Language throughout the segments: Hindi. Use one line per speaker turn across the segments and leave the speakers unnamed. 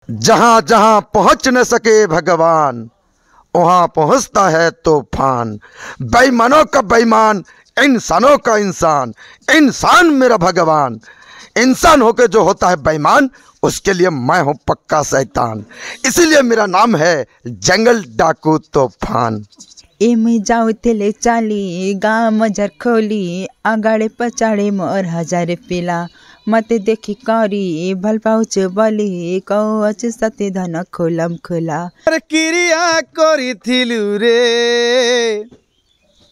जहां जहां पहुंच न सके भगवान वहां पहुंचता है तूफान। बेईमानों का बेईमान, इंसानों का इंसान, इंसान मेरा भगवान। इंसान होकर जो होता है बेईमान उसके लिए मैं हूं पक्का शैतान। इसीलिए मेरा नाम है जंगल डाकू तूफान।
एम जाऊले चाली गाँ मजर खोली अगाड़े पछाड़े मोर हजार पिला मते देखी करी भल पाउच बली कौच सते धन खोलम खोला।
क्रिया करिथिलु रे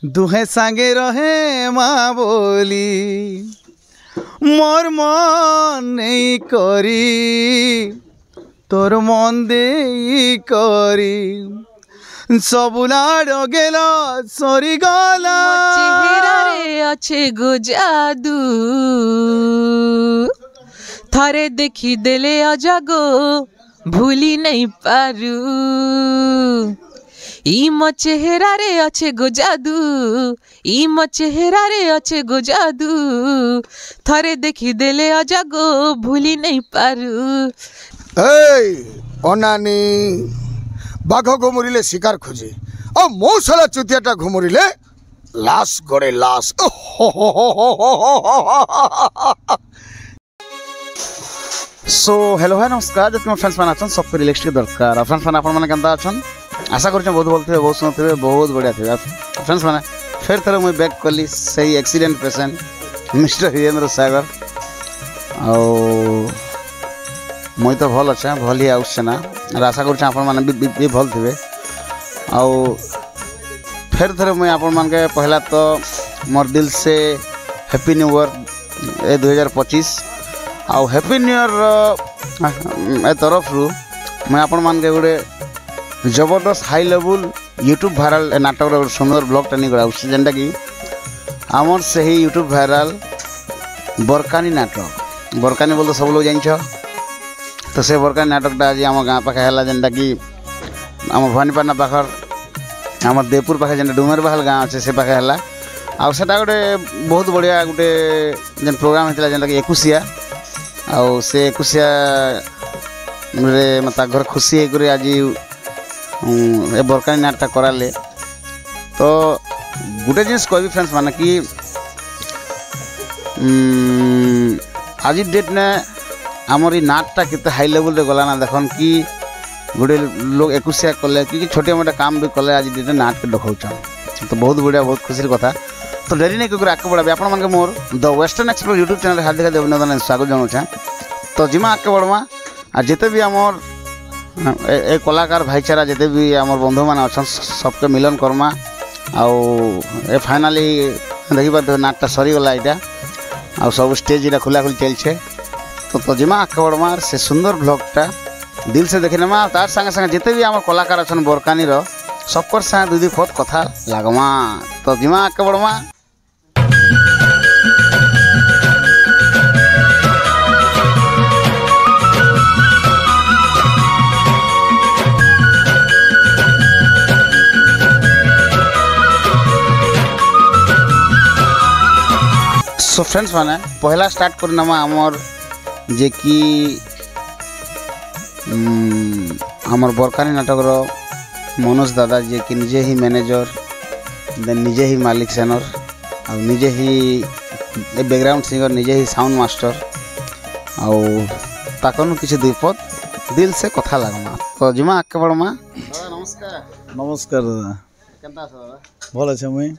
दुहे सांगे रहे माँ बोली मोर मन नहीं करी तोर मन दे करी सबुलाड गेला सरी गला
चेहरा रे अच्छे गो जादू थारे देखी देले अजागो भूली नहीं पारू। इम चेहरा रे अच्छे गो जादू इम चेहरा रे अच्छे गो जादू थारे देखी देले अजागो भूली नहीं पारू।
अनानी बाघ घुमुरिले शिकार खोजे और मौसला चुतियाटा घुमुरिले लाश गड़े लाश।
सो हेलो हाय नमस्कार जो तुम फ्रेंड्स मैंने अच्छन सबको रिलैक्स के दरकार फ्रेंड्स मैंने अपन केंता अच्छन आशा कर बहुत भल थे बहुत सुनते बहुत बढ़िया थे फ्रेंड्स मैंने फिर थोड़ा मुझे बैक कली सही एक्सीडेंट पेशेंट मिस्टर वीरेंद्र सागर और मुई तो भल अच्छे भल ही आउे ना आशा कर भल थे आउ फिर थे मुझे आपण मान के पहला तो मोर दिल से हैप्पी न्यू ईयर 2025 आउ हैप्पी न्यू ईयर तरफ रू मैं आपण मान के गोटे जबरदस्त हाई लेवल यूट्यूब भाइराल नाटक सुंदर ब्लॉगटा नहीं गला जेनटा कि आमर से ही यूट्यूब भाइराल बरकानी नाटक बरकानी बोल तो सब लोग जान तो से बरकानी नाटकटा आज आम गाँ पाखे है जेनटा कि आम भवानीपाटना पाखर आम देवपुर पाखे जेन डुमेर बाहाल गाँ अच्छे से पाखे है आउ सेटा गोटे बहुत बढ़िया गोटे जेन प्रोग्राम होता जेनटा कि एकुशिया आउ से एकुशिया रे मतलब घर खुशी है आज ए बरकानी नाटक कराले तो गोटे जिनिस कह फ्रेंड्स माने कि आज डेट ने आमर ये नाटटा केते हाई लेवल रे गला ना देखन कि गोटे लोग एकुशिया कले कि छोटे मोटे काम भी कले आज डेट नाट के देखौछन तो बहुत बढ़िया बहुत खुशी कथा। तो डेरी नहीं क्योंकि आगे बढ़ा आपण मान मोर the western explore YouTube channel हार्दिक अभिनंदन स्वागत जनाऊे। तो जिमा आगे बढ़वा आ जिते भी आमर ए कलाकार भाईचारा जिते भी आमर बंधु मान अच्छा सबके मिलन करमा आउ ए फाइनाली देखी पारे नाटटा सरीगला यहाँ आ सब स्टेज इटा खुला खुली चलছে तो जिमा आगे बढ़मा से सुंदर ब्लॉगटा दिल से देखी नमा तार संगे संगे जिते भी आम कलाकार अच्छा बरकानी सबकर साथ दुई पद कथा लगमा। तो जिमा आगे बढ़मा सो फ्रेंड्स माने पहला स्टार्ट करनामा आमर जे कि आमर बरकानी नाटक मनोज दादा जे कि निजे ही मैनेजर देन निजे ही मालिक सेनर आ निजे ही बैकग्राउंड सिंगर निजे ही साउंड मास्टर आउ ताकनु किसी दुई पद दिल से कथा लगमा। तो जिमा आके बड़मा नमस्कार
नमस्कार दादा
केनता छ दादा
भल अच्छे मुई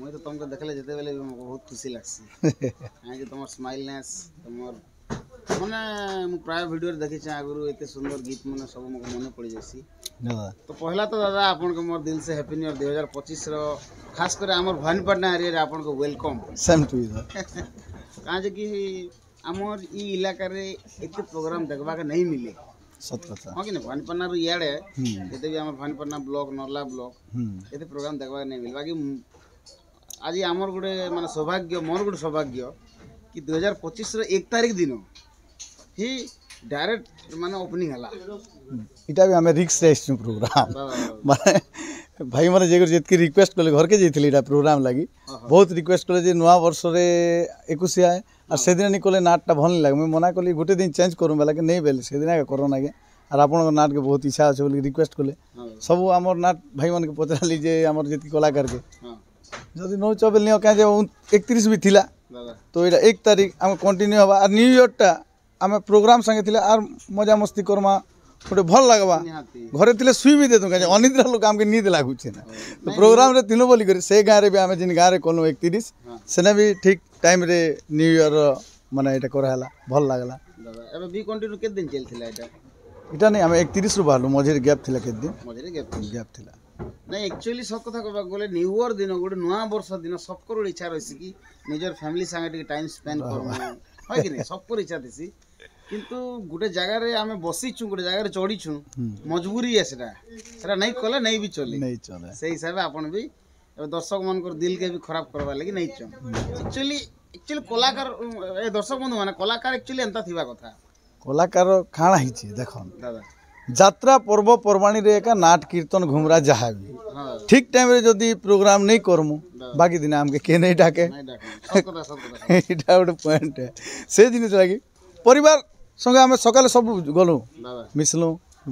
तो तुमको देखले जेते बेले बहुत खुशी लागसी काहे कि तुमर स्माइलनेस तुमर माने मु प्राय वीडियो देखि छ आगुरु एते सुंदर गीत माने सब मको मने पड़ी जैसी दादा। तो पहला तो दादा आपन के मोर दिल से हैप्पी न्यू ईयर 2025 रो खास करे हमर भवानीपाटना एरिया रे आपन को वेलकम
सेम टू यू
काहे कि हमर ई इलाका रे एते प्रोग्राम देखबा के नहीं मिले
सत कथा
हां कि न भवानीपाटना रो याडे एते भी हमर भवानीपाटना ब्लॉक नरला ब्लॉक एते प्रोग्राम देखबा के नहीं मिल बाकी आज आमर गोटे माने सौभाग्य मोर गोटे सौभाग्य कि 2025 रो 1 तारीख दिन ही डायरेक्ट माने ओपनिंग हला
इटा भी हमें रिक्स रेस्ट प्रोग्राम माने भाई माने जे जेतकी रिक्वेस्ट कले घर के जेथिली इटा प्रोग्राम लागी बहुत रिक्वेस्ट कले जे नवा वर्ष रे 21 आए আর সেদিন নি কলে নাটটা ভাল লাগে মুই মনা কলি গোটে দিন চেঞ্জ করুম বেলা कि नहीं बेले সেদিন আগে করন আগে আর আপনার নাট के बहुत इच्छा আছে বলি রিকোয়েস্ট কলে सब আমার নাট ভাই মান के পচরালি যে আমার যেতি কলাকার के যদি নো চবেল নিও কাজে 31 भी थिला तो এটা 1 तारीख हम कंटिन्यू हवा और न्यू ईयर आम प्रोग्राम संगे थिला और मजा मस्ती करमा गोटे भल लगवा घरे थिले सुई भी देतु कहे अनिद्रा लोक आमके नींद लागुचे ना तो प्रोग्राम रे तीनों बोली करे से गाँव रे भी आम जिन गाँव रे कलु 31 सेना भी ठीक टाइम रे न्यू ईयर माने एटा कराला भल लागला
एबे बी कंटिन्यू के दिन चलथिला
एटा नहीं आम 31 रु बाहरलु मझे गैप थिला के दिन
मझे
गैप थिला
नहीं एक्चुअली सब कथा कहबा गले न्यू ईयर दिन गोटे नुआ वर्ष दिन सबकर इच्छा रही कि निजर फैमिली संगे टाइम स्पेंड करमु है कि नहीं सबकर इच्छा दिसी किंतु गोटे जगह रे आमे बसीचु गोटे जगह रे चढ़ीचु मजबूरी है सेटा नहीं कले नहीं भी चले से हिसाब अपन भी दर्शक मन दिल के भी खराब करवा लगी नहीं चो एक्चुअली कलाकार ए दर्शक बंधु माने कलाकार एक्चुअली एंता थिबा कथा
कलाकार खाना हिची देखन दादा যাত্রা পর্ব পর্বাণী রে একা নাট কীর্তন ঘুমরা যাহা भी ঠিক টাইম রে যদি প্রোগ্রাম नहीं করমু বাকি দিন আমকে কে नहीं ডাকে এটা ওটা পয়েন্ট সে জিনিস লাগি পরিবার संगे आम सकाले सब गलु मिसलु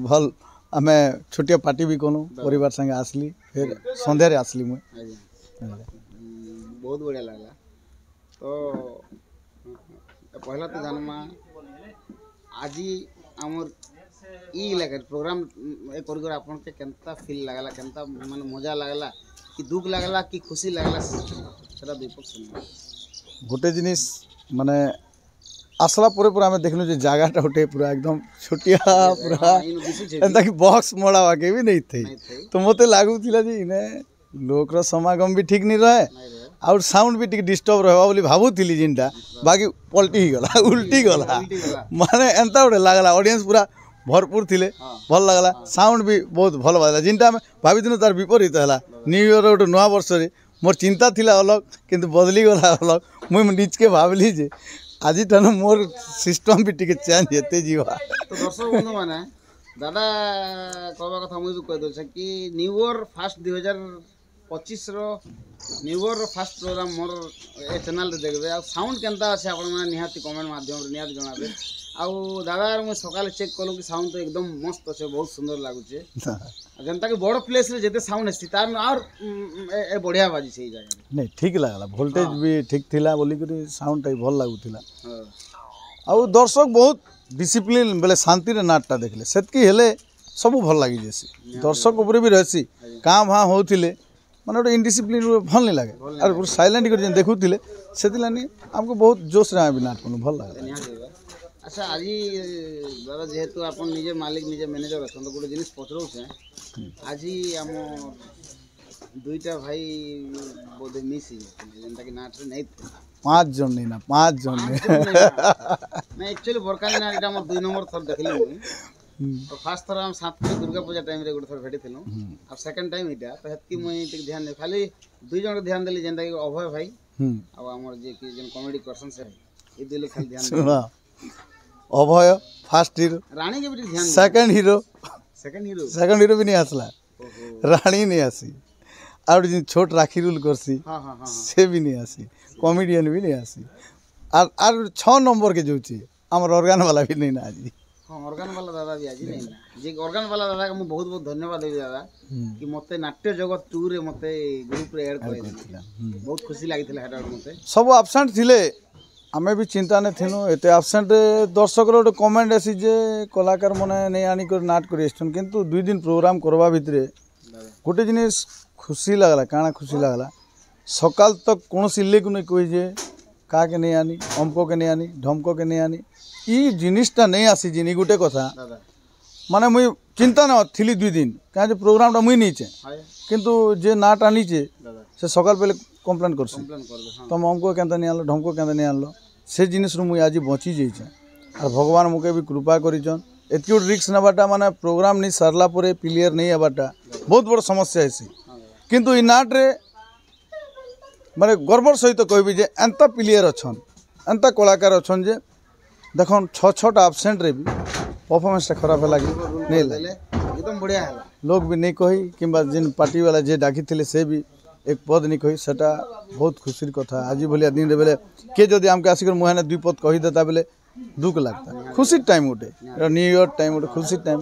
भल आम छोटिया पार्टी भी कलु परिवार संगे आसली फिर संध्या रे आसली मुई
बहुत बढ़िया लागला तो पहला तो जानमा आज हमर ई इलाका प्रोग्राम ए कर आपन के केनता फील लागला केनता माने मजा लागला कि दुख लागला कि खुशी लागला सेटा दीपक सुन
गोटे जिनिस माने आसला पूरे पूरा आम देखलु जे जगहटा उठे पूरा एकदम छोटिया पूरा एंता कि बॉक्स मोड़ा के भी नहीं थे तो मते लागुथिला जे इने लोकर समागम भी ठीक नहीं रहे और साउंड भी टिक डिस्टर्ब रहबा बोली भाबुथिली जिनटा बाकी पलटी ही गला उल्टी गला माने एंता उठे लागला ऑडियंस पूरा भरपूर थिले भल लगला साउंड भी बहुत भल बाजला जिनटा आम भाविथिनु तार विपरीत हला न्यू ईयर गोटे नुआ वर्ष रे मोर चिंता थिला अलग किंतु बदली गला अलग मुई निज के भाबली जे आज टानु मोर सिस्टम भी टिके चेंज हेते जीवा
तो दर्शक बंधु माने दादा कहबा कथा मुई भी कह दो कि न्यू ईयर फर्स्ट 2025 रो new year row first programme मोर ए चैनल रे देखबे आ साउंड केनता আছে आपण माने निहाती कमेंट माध्यम रे निहाती जणाबे आ दादा मु सकाले चेक कलो कि साउंड तो एकदम मस्त আছে बहुत सुंदर लागुचे जनता के बड़ प्लेस रे जेते साउंड अछि तार और ए बढ़िया बाजी सही जगह
नहीं ठीक लागला वोल्टेज भी ठीक थिला बोली करी साउंड टाइ भल लागुथिला आ दर्शक बहुत डिसिप्लिन बेले शांति रे नाटटा देखले सेतकी हेले सब भल लागी जेसी दर्शक ऊपर भी रहसी का भा होथिले माने ओटे इनडिसिप्लिन भल नहीं लागे और साइलेंट कर देखुथिले सेतिलानी हमको बहुत जोश रे भी नाट कोनो भल लागला
अच्छा आज दादा जेहेतु आपन निजे मालिक निजे मैनेजर अछन तो गोटे जिनिस पचरौ छे आज हम दुईटा भाई बोधे मिस जेंता कि नाट रे नहीं
5 जन नहीं ना 5 जन
नहीं एक्चुअली बरकाली ना एटा हमर 2 नंबर थर देखली मुई तो फर्स्ट थर हम साथ में दुर्गा पूजा टाइम रे गोटे थर भेटी थिलु अब सेकंड टाइम एटा तो हेतकी मुई टिक ध्यान दे खाली दुई जन ध्यान देली जेंता कि अभय भाई अब हमर जे कि जन कॉमेडी पर्सन से ए दिले खाली ध्यान
सुना अभय फर्स्ट हीरो
रानी के भी ध्यान
सेकंड हीरो भी नहीं आसला रानी नहीं आसी और जिन छोट राखी रूल करसी से भी नहीं आसी कॉमेडियन भी नहीं आसी और 6 नंबर के जो छी हमर ऑर्गन वाला भी नहीं ना आज
हां ऑर्गन वाला दादा भी आज नहीं ना जे ऑर्गन वाला दादा को बहुत बहुत धन्यवाद देबी दादा कि मते नाट्य जगत टूर रे मते ग्रुप रे ऐड कर बहुत खुशी लागिथिला हेटा मते
सब एब्सेंट थिले आमे भी चिंता ने थिनु एते एब्सेंट दर्शक रो कमेंट आसी जे कलाकार मने नहीं आनी कर नाट कर एस्टन किंतु 2 दिन प्रोग्राम करबा भितरे गोटे जिनिस खुशी लागला काना खुशी लागला सकाल तक कौन सिले को नहीं कोई जे का के नहीं आनी अमको के नहीं आनी ढमको के नहीं आनी ई जिनिसटा नहीं आसी जिनी गोटे कथा माने मुई चिंता न थिली 2 दिन का जे प्रोग्रामटा मुई नहीं छे किंतु जे नाट आनी छे से सकाल पहले कंप्लेन करसी तुम हमको केंता नहीं आनलो ढमको केंता नहीं आनलो से जिनिस मुई आज बची जाइछे और भगवान मुके भी कृपा करिछन एतकी रिस्क नबाटा माने प्रोग्राम नहीं सरला परे क्लियर नहीं हबाटा बहुत बड़ समस्या है किंतु ई नाट रे माने गर्वर सहित कहबी जे एंता प्लेयर अछन एंता कलाकार अछन जे देखन 6-6 एब्सेंट रे भी परफॉर्मेंस खराब है लगी नहीं लगे
एकदम बढ़िया है
लोग भी नहीं कही किंबा जिन पार्टी वाला जे डाकी थिले से भी एक पद नहीं कही सेटा बहुत खुशी कथा आज भाया दिन रे बेले किए जदि आमके आसिक मुहे दुई पद कहीदेता बेले दुख लगता खुशी टाइम गोटे न्यू ईयर टाइम गोटे खुशी टाइम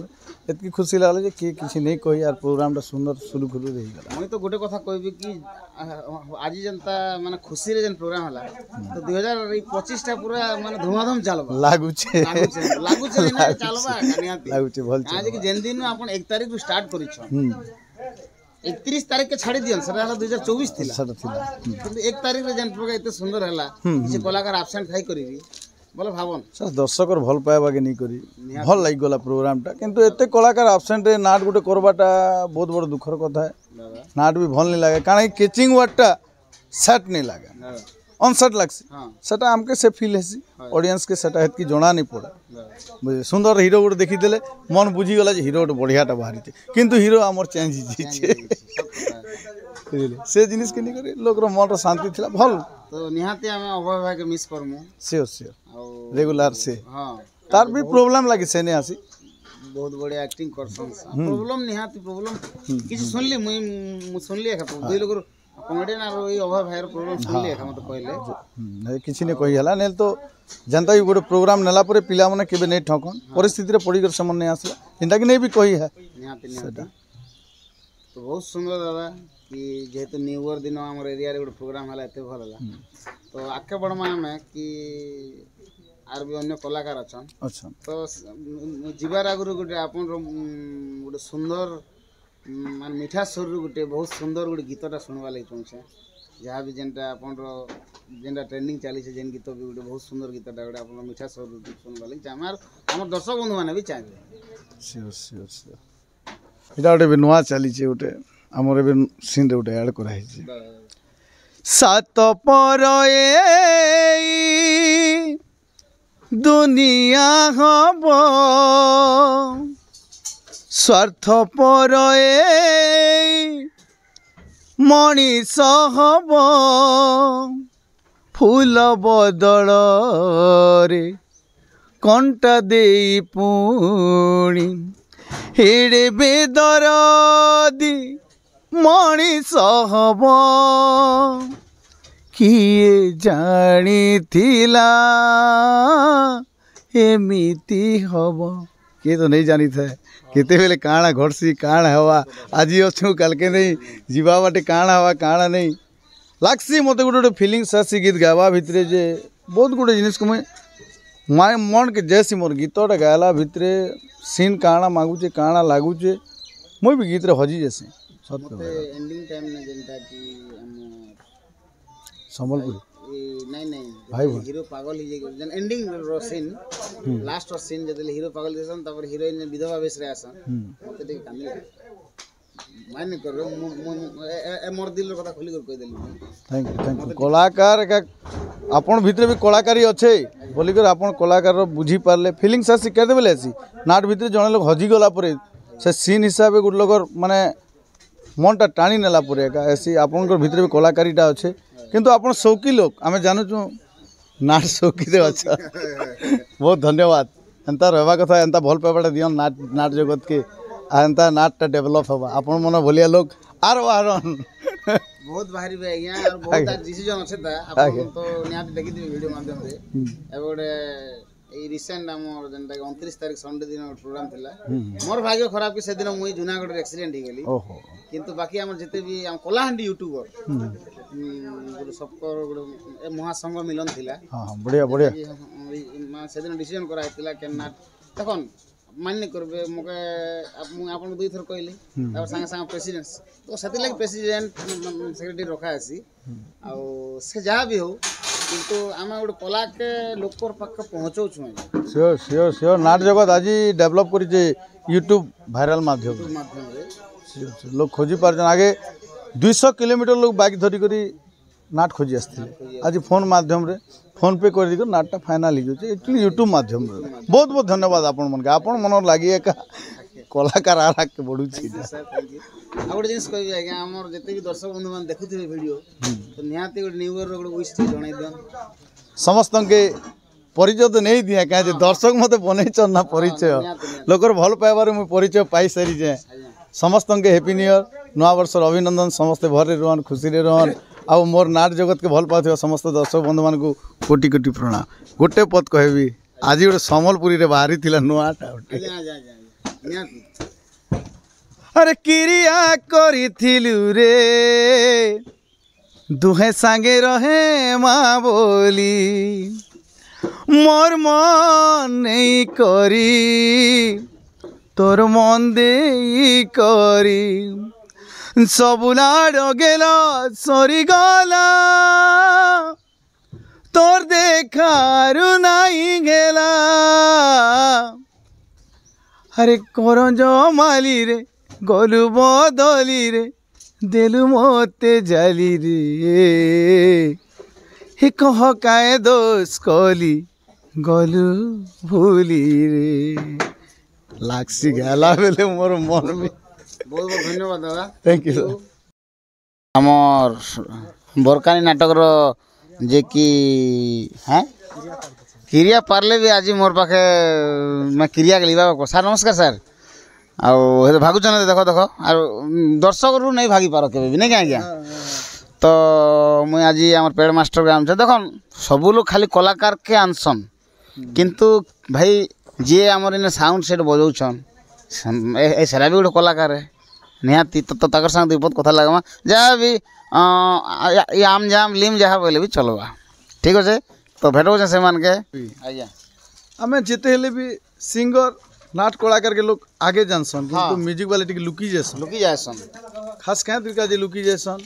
एतकी खुशी लगला जे किए किसी नहीं कही यार प्रोग्राम सुंदर सुरु खुरु रही गला
मुई तो गोटे कथा कहबी कि आज जनता माने खुशी रे जन प्रोग्राम हला तो 2025 टा पूरा माने धुमाधम चलबा
लागुचे
ना चलबा कनियाती
लागुचे भल
आज कि जेन दिन आपण 1 तारिख रु स्टार्ट करी छ 31 तारिख के छाड़ी दियन सर हला 2024 थिला
सर थिला
किंतु 1 तारिख रे जन प्रोग्राम एते सुंदर हला किसी कलाकार एब्सेंट थाई करिवि बोले भावन
सर दर्शकर भल पाइबा के नहीं करी भल लग गला प्रोग्राम टा किंतु एते कलाकार एब्सेंट रे नाट गोटे करबाटा बहुत बड़ दुखर कथा है नाट भी भल नहीं लागे कारण कैचिंग वर्ड टा सेट नहीं लागे अनसेट लागसी सेटा हमके से फील हेसी ऑडियंस के सेटा हेत की जणा नहीं पड़ा बुझे सुंदर हीरो गोटे देखी देले मन बुझी गला जे हीरो गोटे बढ़िया टा बाहरी किंतु हीरो हमर चेंज हिचे से जिनिस के नहीं करी लोकर मन शांति थिला भल
तो निहाती हमें अभय भाई के मिस करमु
श्योर श्योर रेगुलर से
हां
तार भी प्रॉब्लम लागी से नहीं आसी
बहुत बढ़िया एक्टिंग करसन प्रॉब्लम निहाती प्रॉब्लम किसी सुनली मुई सुनली है दुई लोग कॉमेडियन और ये अभय भाई प्रॉब्लम सुनली है मत कहले
किसी ने कही हला नहीं तो जनता भी गोटे प्रोग्राम नेला परे पिला माने केबे नहीं ठकन परिस्थिति रे पड़ी कर समन नहीं आसला जिंदा कि नहीं भी कही है
निहाती तो बहुत सुंदर दादा कि जेहेतु न्यू ईयर दिन आम एरिया रे गोटे प्रोग्राम है एत भल है तो आगे बढ़मा आम कि आर भी अन्य कलाकार अच्छा
अच्छा
तो जीवार आगु गोटे आप गोटे सुंदर मान मीठा स्वर गोटे बहुत सुंदर गोटे गीतटा शुणवा लगे चाहे जहाँ भी जेनटा अपन जेनटा ट्रेंडिंग चली जेन गीत भी गोटे बहुत सुंदर गीतटा गोटे आप मीठा स्वर शुणवा लगे आम दर्शक बंधु मैंने भी चाहिए
श्योर श्योर श्योर इटा गोटे नुआ चली गोटे आमर ए सीन रे गोटे ऐड कराई सात पर दुनिया हब स्वार्थ पर मनीष हब फूल बदल रे कंटा दे पुणी हेड़े बेदरदी मनीष हब किए जानी थिला एमिति हब किए तो नहीं जानी था केते बेले काଣା घटसी काଣା हवा आज अच्छु काल के नहीं जीवा बाटे काଣା हवा काଣା नहीं लागसी मत गोटे गोटे फिलिंग्स आसी गीत गावा भितरे जे बहुत गोटे जिनिस को मैं मन के जैसी मोर गीतटा गायला भितरे सीन काଣା मागुचे काଣା लागुचे मुई भी गीत रे हजी जैसे
मते एंडिंग टाइम में जनता की
संबलपुर
नहीं नहीं
भाई
हीरो पागल ही जन एंडिंग रो सीन लास्ट रो सीन जदले हीरो पागल देसन तबर हीरोइन विधवा वेश रे आसन मते ठीक कानी माने कर मोर दिल रो कथा खुली कर कह देली
थैंक यू कलाकार का आपण भितरे भी कलाकारी अच्छे बोली कर आपण कलाकार रो बुझी पारले फीलिंग्स आसी कह देबे आसी नाट भितरे जने लोग हजी गला परे से सीन हिसाब गुड लोगर माने मनटा टाणी नेला परे का ऐसी आपण भितरे भी कलाकारीटा अच्छे किंतु आपण शौकी लोग आमे जानू छु नाट शौकी रे अच्छा बहुत धन्यवाद एंता रहबा कथा एंता भल पाइबाटा दियन नाट नाट जगत के एंता नाटटा डेवलप हबा आपण मन भलिया लोग आरो आरन
बहुत बाहरी बे आज्ञा और बहुत डिसीजन अच्छे था आपण तो निहाती देखि दिबे वीडियो माध्यम रे एबोडे ए रिसेंट हमर जनता 29 तारिख संडे दिन प्रोग्राम थिला मोर भाग्य खराब कि से दिन मुई जुनागढ़ रे एक्सीडेंट ही गेली ओहो किंतु बाकी हमर जते भी हम कलाहांडी यूट्यूबर गुड सबकर ए महासंघ मिलन थिला हां
बढ़िया बढ़िया
मां से दिन डिसीजन करा थिला केना तखन मान्य करबे मके आपन दुई थर कहली तार संगे संगे प्रेसिडेंट तो सेति लागि प्रेसिडेंट सेक्रेटरी रखा आसी आ से जहाँ भी हो किंतु आमे गोटे कला के लोकर पाख पहुँचाऊ छु
श्योर श्योर श्योर नाट जगत आज डेवलप करी जे यूट्यूब वायरल माध्यम लोग खोजी पार आगे 200 किलोमीटर लोग बाइक धरी करी नाट खोजी आसते आज फोन माध्यम रे फोन पे कर दी नाटटा फाइनाल हो एक्चुअली यूट्यूब माध्यम रे बहुत बहुत धन्यवाद आपण मन के आपण मन लागी का कलाकार आरा के बढ़ू छी
आ गोटे जिनिस कहबी आज्ञा हमर जते भी दर्शक बंधु मान देखुथिबे वीडियो तो निहाती गोटे न्यू ईयर रो गोटे विश जणाई दियन
समस्त के परिचय तो नहीं दिया कहे दर्शक मत बनै छ ना परिचय लोकर भल पाइबार मु परिचय पाई सारी जे समस्त के हैप्पी न्यू ईयर नुआ वर्ष अभिनंदन समस्ते भरे रहन खुशी रे रहन आ मोर नाट जगत के भल पाथि समस्त दर्शक बंधु मान को कोटि कोटि प्रणाम गोटे पद कहबी आज गोटे सम्बलपुरी रे बाहरी थिला नुआटा अरे क्रिया करिथिलु रे दुहे सांगे रहे माँ बोली मोर मन नहीं करी तोर मन दे करी सबुलाड़ गेला सरी गला तोर देखारू नहीं गेला अरे करंज माली रे गलु बदली रे देलु मोते जाली रे हे कह काए दोष कली गलु भूली रे लागसी गाला बेले मोर मन में
बहुत बहुत धन्यवाद दादा
थैंक यू सर
आमर बरकानी नाटक रो जे कि हैं क्रिया पार्ले भी आज मोर पाखे मैं क्रिया के लिबा को सर नमस्कार सर आउ हे भागुचन देखो देखो आर दर्शक रु नहीं भागी पारो केबे भी नहीं क्या तो मुई आज आमर पेड़ मास्टर ग्राम छे देखो सब लोग खाली कलाकार के आनसन किंतु भाई जे आमर इन साउंड सेट बजाउछन ए सेरा भी गोटे कलाकार है निहाती तो तकर संग दुई बहुत कथा लगमा जहाँ भी आम जाम लिम जहाँ बोले भी चलवा ठीक अच्छे तो भेटो से मान के आज्ञा
आमे जेते हेले भी सिंगर नाट कलाकार के लोग आगे जानसन किंतु म्यूजिक वाले टिके लुकी जेसन
लुकी जाएसन
खास क्या तरीका जे लुकी जेसन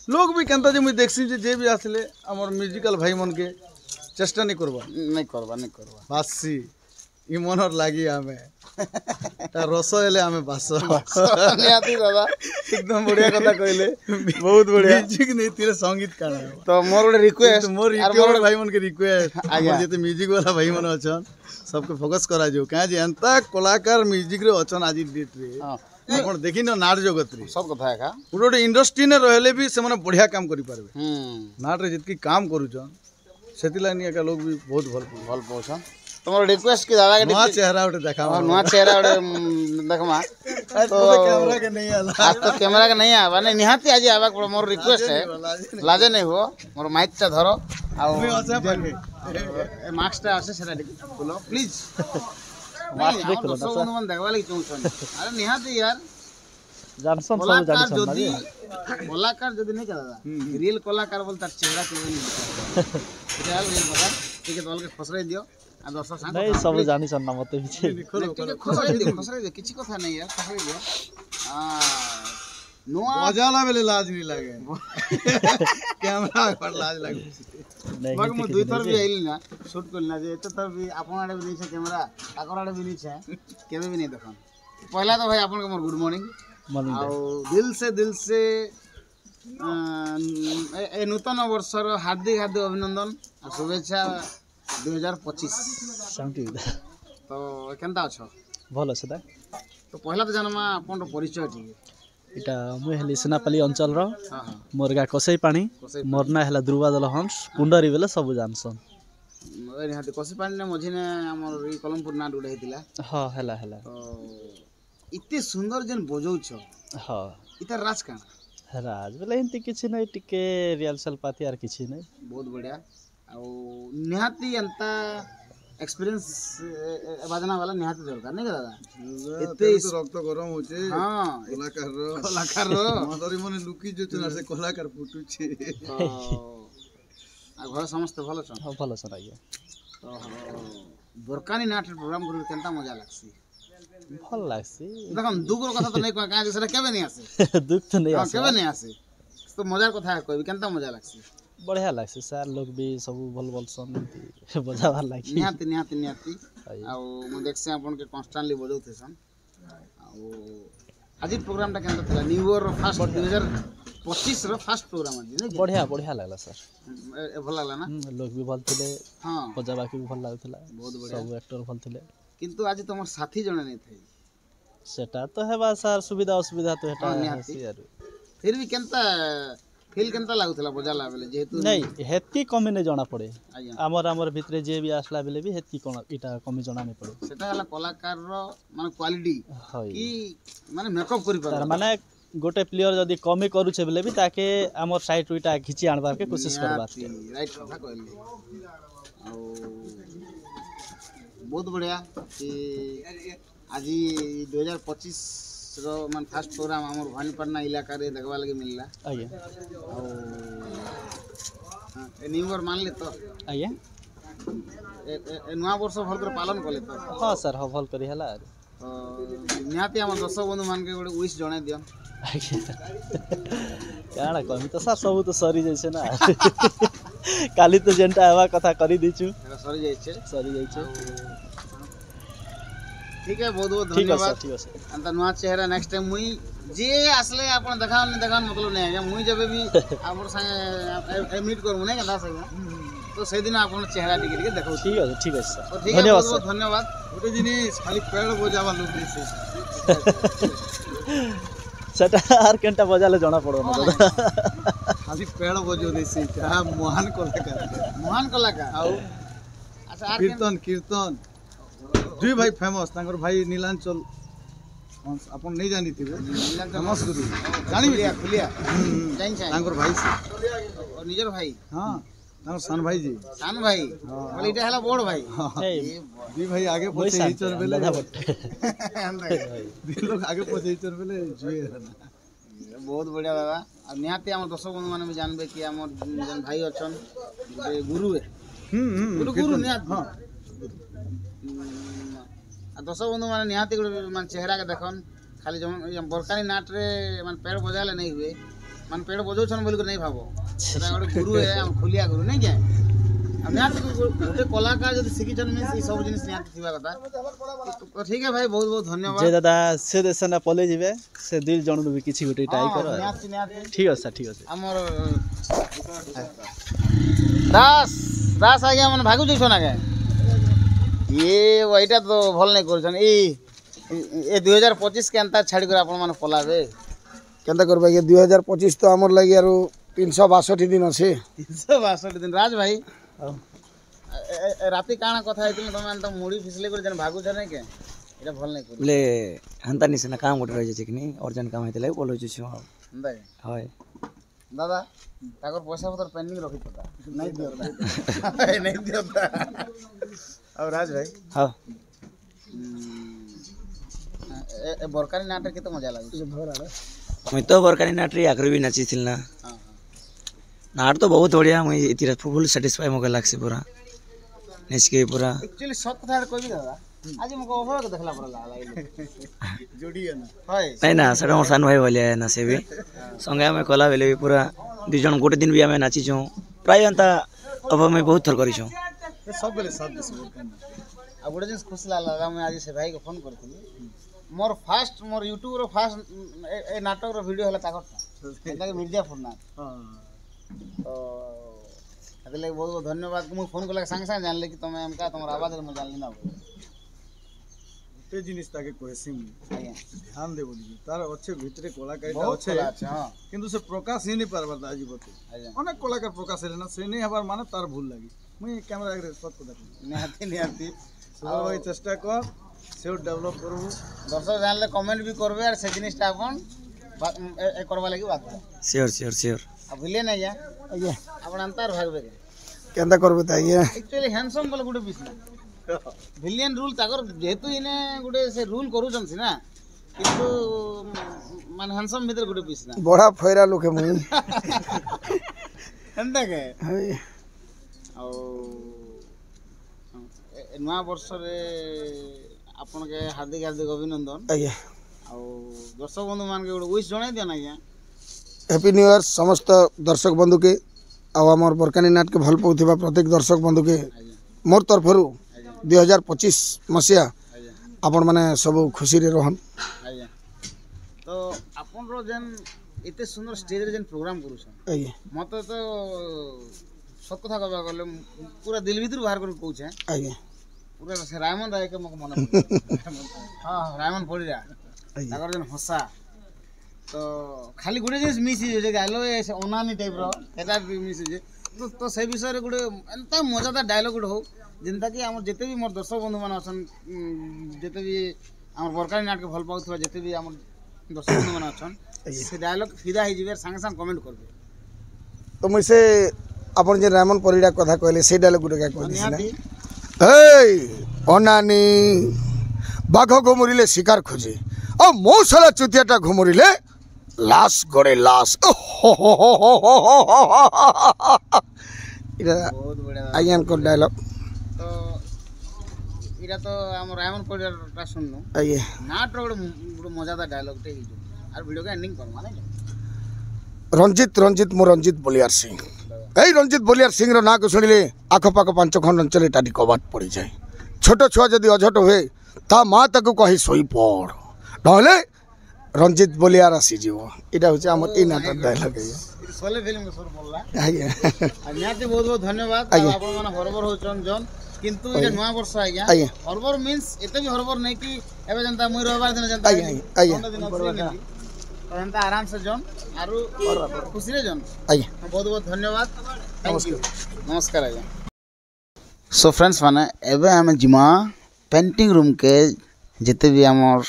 लोग भी केनता जे मुई देखसी जे भी आसले हमर म्यूजिकल भाई मन के चेष्टा नहीं करबा बासी इ मनर लागी आमे ता रस हेले आमे बास
निहाती दादा
एकदम बढ़िया कथा कहले बहुत बढ़िया म्यूजिक नहीं तीरे संगीत काना
तो मोर गोटे रिक्वेस्ट
मोर रिक्वेस्ट भाई मन के रिक्वेस्ट हमर जेते म्यूजिक वाला भाई मन अछन सबके फोकस करा जो क्या जे अंता कलाकार म्यूजिक रे अछन आज डेट रे आपण देखि न नाट जगत रे
सब कथा है का
गोटे इंडस्ट्री ने रहले भी से माने बढ़िया काम करि पारबे नाट रे जितकी काम करूछन सेतिला निया का लोग भी बहुत भल
पहुंचन तुम रिक्वेस्ट की दादा के
नया चेहरा उठे देखा
नया चेहरा उठे देखमा
तो कैमरा के नहीं आला
आज तो कैमरा के नहीं आवा नहीं निहाती आज आवा को मोर रिक्वेस्ट है लाजे नहीं हो मोर माइक ता धरो आ मास्क ता आसे सेरा बोलो प्लीज मास्क देखो ना सर मन देखवा लगी चौछन अरे निहाती यार
जानसन सब जानसन
जदी कलाकार जदी नहीं दादा रियल कलाकार बोलता चेहरा के नहीं रियल बता ठीक है दल के फसराई दियो आ दर्शक सांग
नहीं सब जानी सन ना मते पीछे
फसराई दियो किछि कथा नहीं यार फसराई दियो नोआ
बजाला बेले लाज नहीं लागे कैमरा पर लाज लागे
बाग म दुई थर भी आइल ना शूट करना जे एते थर भी आपन आडे भी नहीं छे कैमरा ताकर आडे भी नहीं छे केबे भी नहीं देखन पहला तो भाई आपन के मोर गुड मॉर्निंग आ दिल से ए नूतन वर्षर हार्दिक हार्दिक अभिनंदन और शुभेच्छा 2025
शांति
तो केनता अछ
भल আছে दा
तो पहला तो जानमा अपन परिचय ठीक
इटा मुई हेली सेनापल्ली अंचल रो
हां हां
मोर गा कसई पानी मोर ना हेला दुर्वा दल हंस पुंडरी बेले सब जानसन
ए निहाती कसई पानी ने मझिने हमर ई कलमपुर नाट उडे हितिला
हां हेला हेला
तो इते सुंदर जन बजौ छ
हां
इता राज का
राज बेले हिंती किछि नै टिके रिहर्सल पाती आर किछि नै
बहुत बढ़िया आ निहाती अंता एक्सपीरियंस बाजना वाला निहाती दरकार नहीं दादा
एते रक्त गरम होचे
हां
कलाकार रो मदरी मने लुकी जो चना से कलाकार फुटु छे
आ घर समस्त भलो छ
हां भलो छ आज्ञा
तो बरकानी नाट प्रोग्राम कर केनता मजा लागसी
भल लागसी
देखम दुगरो कथा तो नहीं कह का जे केबे नहीं आसे
दुख तो नहीं आसे
केबे नहीं आसे तो मजार कथा कहबी केनता मजा लागसी
बढ़िया लागसी सर लोग भी सब भल भल सन बजावार लागी
निहाती आ मु देखसे आपन के कांस्टेंटली बजौथे सन आ आज प्रोग्राम ता केनता थला new year first 2025 row first programme आज नहीं
बढ़िया लागला सर
ए भल लागला ना
लोग भी भल थिले
हां
बजावा के भी भल लागथला
बहुत बढ़िया
सब एक्टर भल थिले
किंतु आज तुम साथी जने नहीं थे
सेटा तो है बा सर सुविधा असुविधा तो हेटा है यार
फिर भी केनता फील केनता लागुतला बजाला बेले जेहेतु
नहीं हेतकी कमी नहीं जाना पड़े
आज्ञा
हमर भितरे जे भी आसला बेले भी हेतकी कोन इटा कमी जाना नहीं पड़े
सेटा हला कलाकार रो माने क्वालिटी
होय
की माने मेकअप करि
तार
पार
माने गोटे प्लेयर जदि कमी करूछे बेले भी ताके हमर साइड उइटा घिची आनबार के कोशिश करबार
राइट कथा कहले बहुत बढ़िया कि आज 2025 रो मन फर्स्ट प्रोग्राम हमर भानीपटना इलाका रे देखबा लगे मिलला
आइए
ए न्यू ईयर मान ले तो
आइए
ए नया वर्ष भल कर पालन कले तो
हाँ सर हाँ भल करी हला
निहाती हमर दर्शक बंधु मान के गोटे विश जणाई दियो
काଣା कमी तो सर सब तो सरी जैसे ना काली तो जेंटा हवा कथा करी दीचु
सरी जाय छे ठीक है बहुत बहुत धन्यवाद
ठीक है सर
अंत नुआ चेहरा नेक्स्ट टाइम मुई जे आसले आपण देखान मतलब नहीं है मुई जब भी हमर संगे मीट करमु नहीं कदा सके तो से दिन आपण चेहरा टिके देखाउ
ठीक है सर
तो ठीक है
धन्यवाद
बहुत
सर
धन्यवाद
गोटे जिनिस खाली पेड़ बजावा लोग से
सेटा आर केनटा बजाले जणा पड़ो ना दादा
खाली पेड़ बजो देसी क्या महान कलाकार
आउ अच्छा
कीर्तन कीर्तन दुई भाई फेमस तांकर भाई नीलांचल अपन नहीं जानी थी फेमस गुरु जानी
खुलिया
तांकर भाई से
और निजर भाई
हां तांकर सान भाई जी
सान भाई बोले इटा हला बड़ भाई
दुई भाई आगे पछे हिचर बेले दुई लोग आगे पछे हिचर बेले जुए रहना
बहुत बढ़िया दादा और निहाती हमर दर्शक बंधु माने भी जानबे कि हमर जन भाई अछन गुरु है गुरु निहाती हां दर्शक बंधु माने निहाती मान चेहरा के देखन खाली जम बरकानी नाट रे मान पेड़ बजाले नहीं हुए मान पेड़ बजौछन बोल नहीं भाबो सेटा गोटे गुरु है हम खुलिया गुरु नहीं क्या हम निहाती गोटे कलाकार जदी सिखिछन में ई सब जिनिस निहाती थिबा कथा तो ठीक है भाई बहुत बहुत धन्यवाद
जे दादा से देसना पले जिवे से दिल जणु भी किछि गोटे ट्राई करो
निहाती
ठीक है सर ठीक है
हमर दास आ गया मन भागु जइछन आगे ये वहीटा तो भल नहीं करछन ए 2025 के अंतर छाड़ी कर आपण मन पलाबे
केंता करबा ये 2025 तो हमर लागि आरो 362 दिन আছে
362 दिन राज भाई राती काना कथा आइतिल तमे त मुड़ी फिसले कर जन भागु छ नहीं के एटा भल नहीं कर
ले हंता निसे ना काम गोटे रहि छै कि नहीं अर्जन काम हेतले बोलै छु
हंदा
हाय
दादा ताकर पैसा पत्र पेंडिंग रखि पता नहीं दियो नहीं दियो और राज भाई
हां
ए बरकानी नाटक केते मजा लागु
मैं तो बरकानी नाटरी आखरी भी नाची थिल ना नाट तो बहुत बढ़िया मैं इतिरा फुल सैटिस्फाई मके लागसी पूरा नेचके पूरा
एक्चुअली सब कथा कहबी दादा आज मको ओहो के देखला पड़ला लागिल जोड़ी है ना हाय
नहीं ना सर मोर सान भाई बोले ना से भी संगे में कला बेले भी पूरा दु जन गोटे दिन भी हमें नाची छौ प्राय अंता अब मैं बहुत थर करी छौ
सब बेले साथ दिस अब गोटे दिन खुश लागला मैं आज से भाई को फोन करथि मोर फास्ट मोर यूट्यूब रो फास्ट ए नाटक रो वीडियो हला ताकर ताके मिर्जापुर ना तो अदले बहुत बहुत धन्यवाद मु फोन करला संग संग जानले कि तमे हमका तमर आवाज में जानली ना
ते जिनिस ताके कहसी
आज्ञा
ध्यान दे बोली तार अच्छे भितरे कलाकारिता
बहुत
अच्छे
कला अच्छा हां
किंतु से प्रकाश ही नहीं पारबा आज बते
आज्ञा
अनेक कलाकार प्रकाश है ना से नहीं हबार माने तार भूल लागी मुई कैमरा आगे सत को देखली
निहाती
सुबह भाई चेष्टा कर से डेवलप करबू
दर्शक जानले कमेंट भी करबे और से जिनिसटा अपन ए करबा लागि बात
श्योर श्योर श्योर
अब भूले नहीं या
आज्ञा
अपन अंतर भागबे
केंता करबे त आज्ञा
एक्चुअली हैंडसम बोले गुटे बिस विलियन रूल ताकर जेतु इने गुटे से रूल करूछन छी ना किंतु मान हैंडसम भीतर गुटे बिस ना
बड़ा फैरा लोके मुई
एंता के
हाय
आ नया वर्ष रे आपन के हार्दिक हार्दिक अभिनंदन
आज्ञा
आ दर्शक बंधु मान के गुटे विश जणाई दिया ना आज्ञा
हैप्पी न्यू ईयर समस्त दर्शक बंधु के आ हमर बरकानी नाट के भल पउथिबा प्रत्येक दर्शक बंधु के मोर तरफरु 2025 मसिया आपण माने सब खुशी रे रहन
आज्ञा तो आपन रो जन इते सुंदर स्टेज रे जन प्रोग्राम करूछन
आज्ञा
मते तो सब कथा कहबा गले पूरा दिल भीतर बाहर कर कहू छे
आज्ञा
पूरा से रायमन राय के मको मन हां रायमन पड़ी रा ताकर जन हंसा तो खाली गुटे जिनिस मिस जे गालो ऐसे ओनानी टाइप रो एटा मिस जे तो से विषय रे गुटे एंता मजादार डायलॉग गुटे हो जिनता कि हमर जते भी मोर दर्शक बंधु मान अछन जते भी हमर बरकानी नाट के भल पाउथबा जते भी हमर दर्शक बंधु मान अछन से डायलॉग फिदा हो जिवे संगे संग कमेंट करबे
तो मुझे से अपन जे रामन परिडा कथा कहले से डायलॉग गुटे का कहली ना
निहाती
ए अनानी बाघ घुमुरिले शिकार खोजे और मौसला चुतियाटा घुमुरिले लाश गड़े लाश
बहुत बढ़िया
आइयान को डायलॉग
तो इरा तो हम रायमन कोडा सुननु
आइए
नाट रो गोटे मजादार डायलॉग टे हिजो आर वीडियो का एंडिंग कर माने
रंजित रंजित मो रंजित बलियार सिंह এই রঞ্জিত বলিয়ার সিংর না কু শুনিলে আখপাখ 5 খণ্ড অঞ্চলে টাটি কবাট পড়ি যায় ছোট ছুয়া যদি অঝট হুয়ে তা মা তাকে কহি শোই পড় নহলে রঞ্জিত বলিয়ার আসিଯିବ এটা হচ্ছে আমার এই নাটক ডায়লগ
सोले फिल्म के सुर बोलला
আজ্ঞা
आ निहाती बहुत बहुत धन्यवाद
आज्ञा।
आपण माने हरबर होचन जन किंतु ये नया वर्ष आज्ञा
आज्ञा।
हरबर मींस एते भी हरबर नहीं कि एबे जनता मुई रविवार दिन जनता
आज्ञा, आज्ञा।
दिन असली नहीं तो जनता आराम से जन आरु खुशी रे जन
আজ্ঞা
बहुत बहुत धन्यवाद थैंक यू नमस्कार आज्ञा सो फ्रेंड्स माने एबे हम जिमा पेंटिंग रूम के जिते भी हमर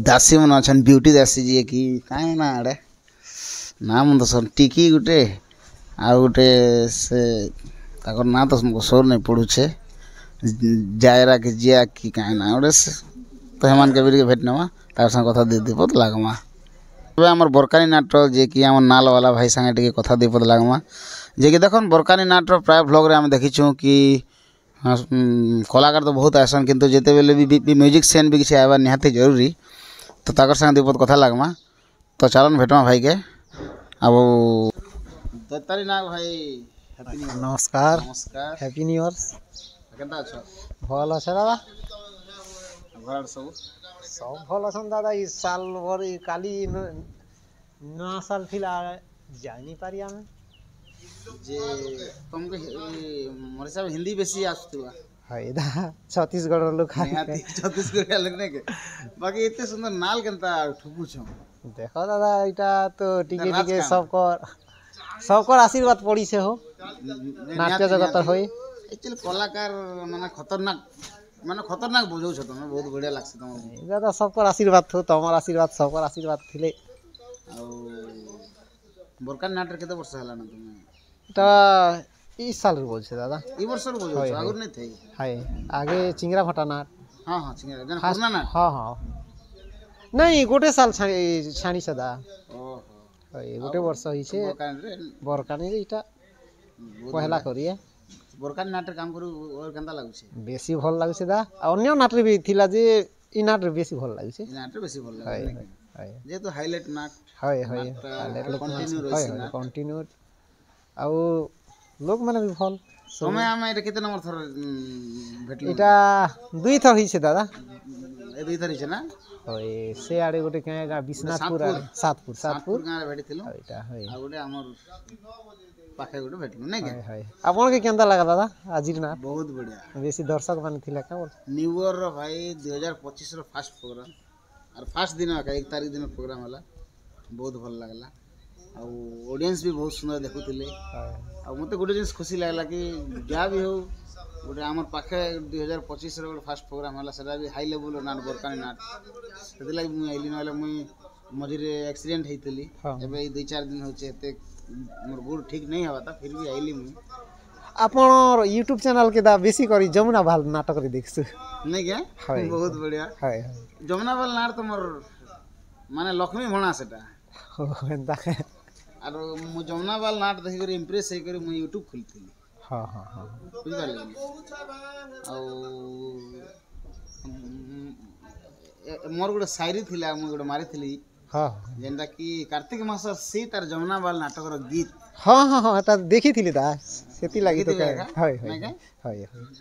दासी मन अछन ब्यूटी दासी जी की काहे ना आड़े नाम तो सन टिकी गुटे आ गुटे से ताकर ना तो हमको सोर नहीं पड़ू छे जायरा के जिया की काहे ना ओडे से तो हेमान के के भेटनेमा तार संग कथा दे दे पत लागमा एबे हमर बरकानी नाटक जे कि हमर नाल वाला भाई संगे टिके कथा दे पत लागमा जे कि देखन बरकानी नाटक प्राय व्लॉग रे हम देखिछु कि कलाकार तो बहुत आसन किंतु जेते बेले भी म्यूजिक सीन भी किसी आवा निहाती जरूरी तो ताकर संग दीपत कथा लागमा तो चलन भेटमा भाई के अब दत्तारी नाग भाई हैप्पी न्यू
नमस्कार
नमस्कार
हैप्पी न्यू इयर्स
केनता अछ
भल अच्छे दादा
घर सब
सब भल अछन दादा ई साल भर ई काली नया साल थिला जाई नहीं पारी हमें
जे तुमके मोर सब हिंदी बेसी आसुवा
है दा छत्तीसगढ़ लोग
निहाती छत्तीसगढ़ लोग ने के बाकी इतने सुंदर नाल केनता ठुकु छ
देखो दादा इटा तो टिके
राज
टिके
काम।
सबकर आशीर्वाद पड़ी से हो नाट्य जगत होई
एक्चुअली कलाकार माने खतरनाक बुझौ छ तुम बहुत बढ़िया लागछ तुम
दादा सबकर आशीर्वाद थो तमर आशीर्वाद सबकर आशीर्वाद थिले
आ बरकान नाटक केते वर्ष हला ना तुम
ता ई साल रे बोल छे दादा
ई वर्ष रो बुझौ छ आगुर नै थई
है आगे चिंगरा फटा नाट
हां हां चिंगरा जन पुरना ना
हाँ हाँ नहीं गोटे साल छाणी सदा
ओहो
है गोटे वर्ष होई छे
बरकान रे
बरकानी रे इटा पहला करिए
बरकान नाटक काम करू और केनता लागु छ
बेसी भल लागु छे दा अन्य नाट रे भी थिला जे ई नाट रे बेसी भल लागु छे
ई नाटक बेसी भल
है
लागे
है
जे तो हाईलाइट नाट
है
कंटिन्यू
है
रहछि ना
कंटिन्यू आउ लोग माने भी भल
समय हम एटा केते नंबर थर भेटलु
इटा दुई थर ही छे दादा
ए दुई थर छ ना
ओए से आड़े गोटे कहे गा विश्वनाथपुर आड़े सातपुर
सातपुर गां रे भेटिथिलु
है इटा है
आ गोटे हमर पाखे गोटे भेटलु नै के
है आपन के केंदा लगा दादा आजिर ना
बहुत बढ़िया
बेसी दर्शक माने थिला का बोल
न्यू ईयर रो भाई 2025 रो फर्स्ट प्रोग्राम और फर्स्ट दिन का 1 तारीख दिन प्रोग्राम हला बहुत भल लागला आ ऑडियंस भी बहुत सुंदर देखुतिले आ मते गोटे जिनिस खुशी लागला कि जा भी हो गोटे हमर पाखे 2025 रो गोटे फर्स्ट प्रोग्राम हला सेटा भी हाई लेवल रो नाट बरकानी नाट सेति लागि मुई आइली नले मुई मझिरे एक्सीडेंट हेतिली
हाँ।
एबे 2-4 दिन होचे एते मोर गोड़ ठीक नहीं हवा था फिर भी आइली मुई
आपन यूट्यूब चैनल के दा बेसी करी जमुना भाल नाटक रे देखसु
नहीं क्या
हाय।
बहुत बढ़िया
है
जमुनाबाल नाट तो मोर माने लक्ष्मी भणा सेटा
एंदा
आरो मु जमुनाबाल नाट देखि कर इंप्रेस हे कर मु यूट्यूब खोलथिली
हां हां हां
बुझ पाले आ मोर गोटे शायरी थिला मु गोटे मारिथिली
हां
जेंटा कि कार्तिक मास सी तार जमुनाबाल नाटक रो गीत
हां हां हां एटा देखी थिली दा सेती लागि तो
देखी
है
थिली
है
नहीं क्या?
है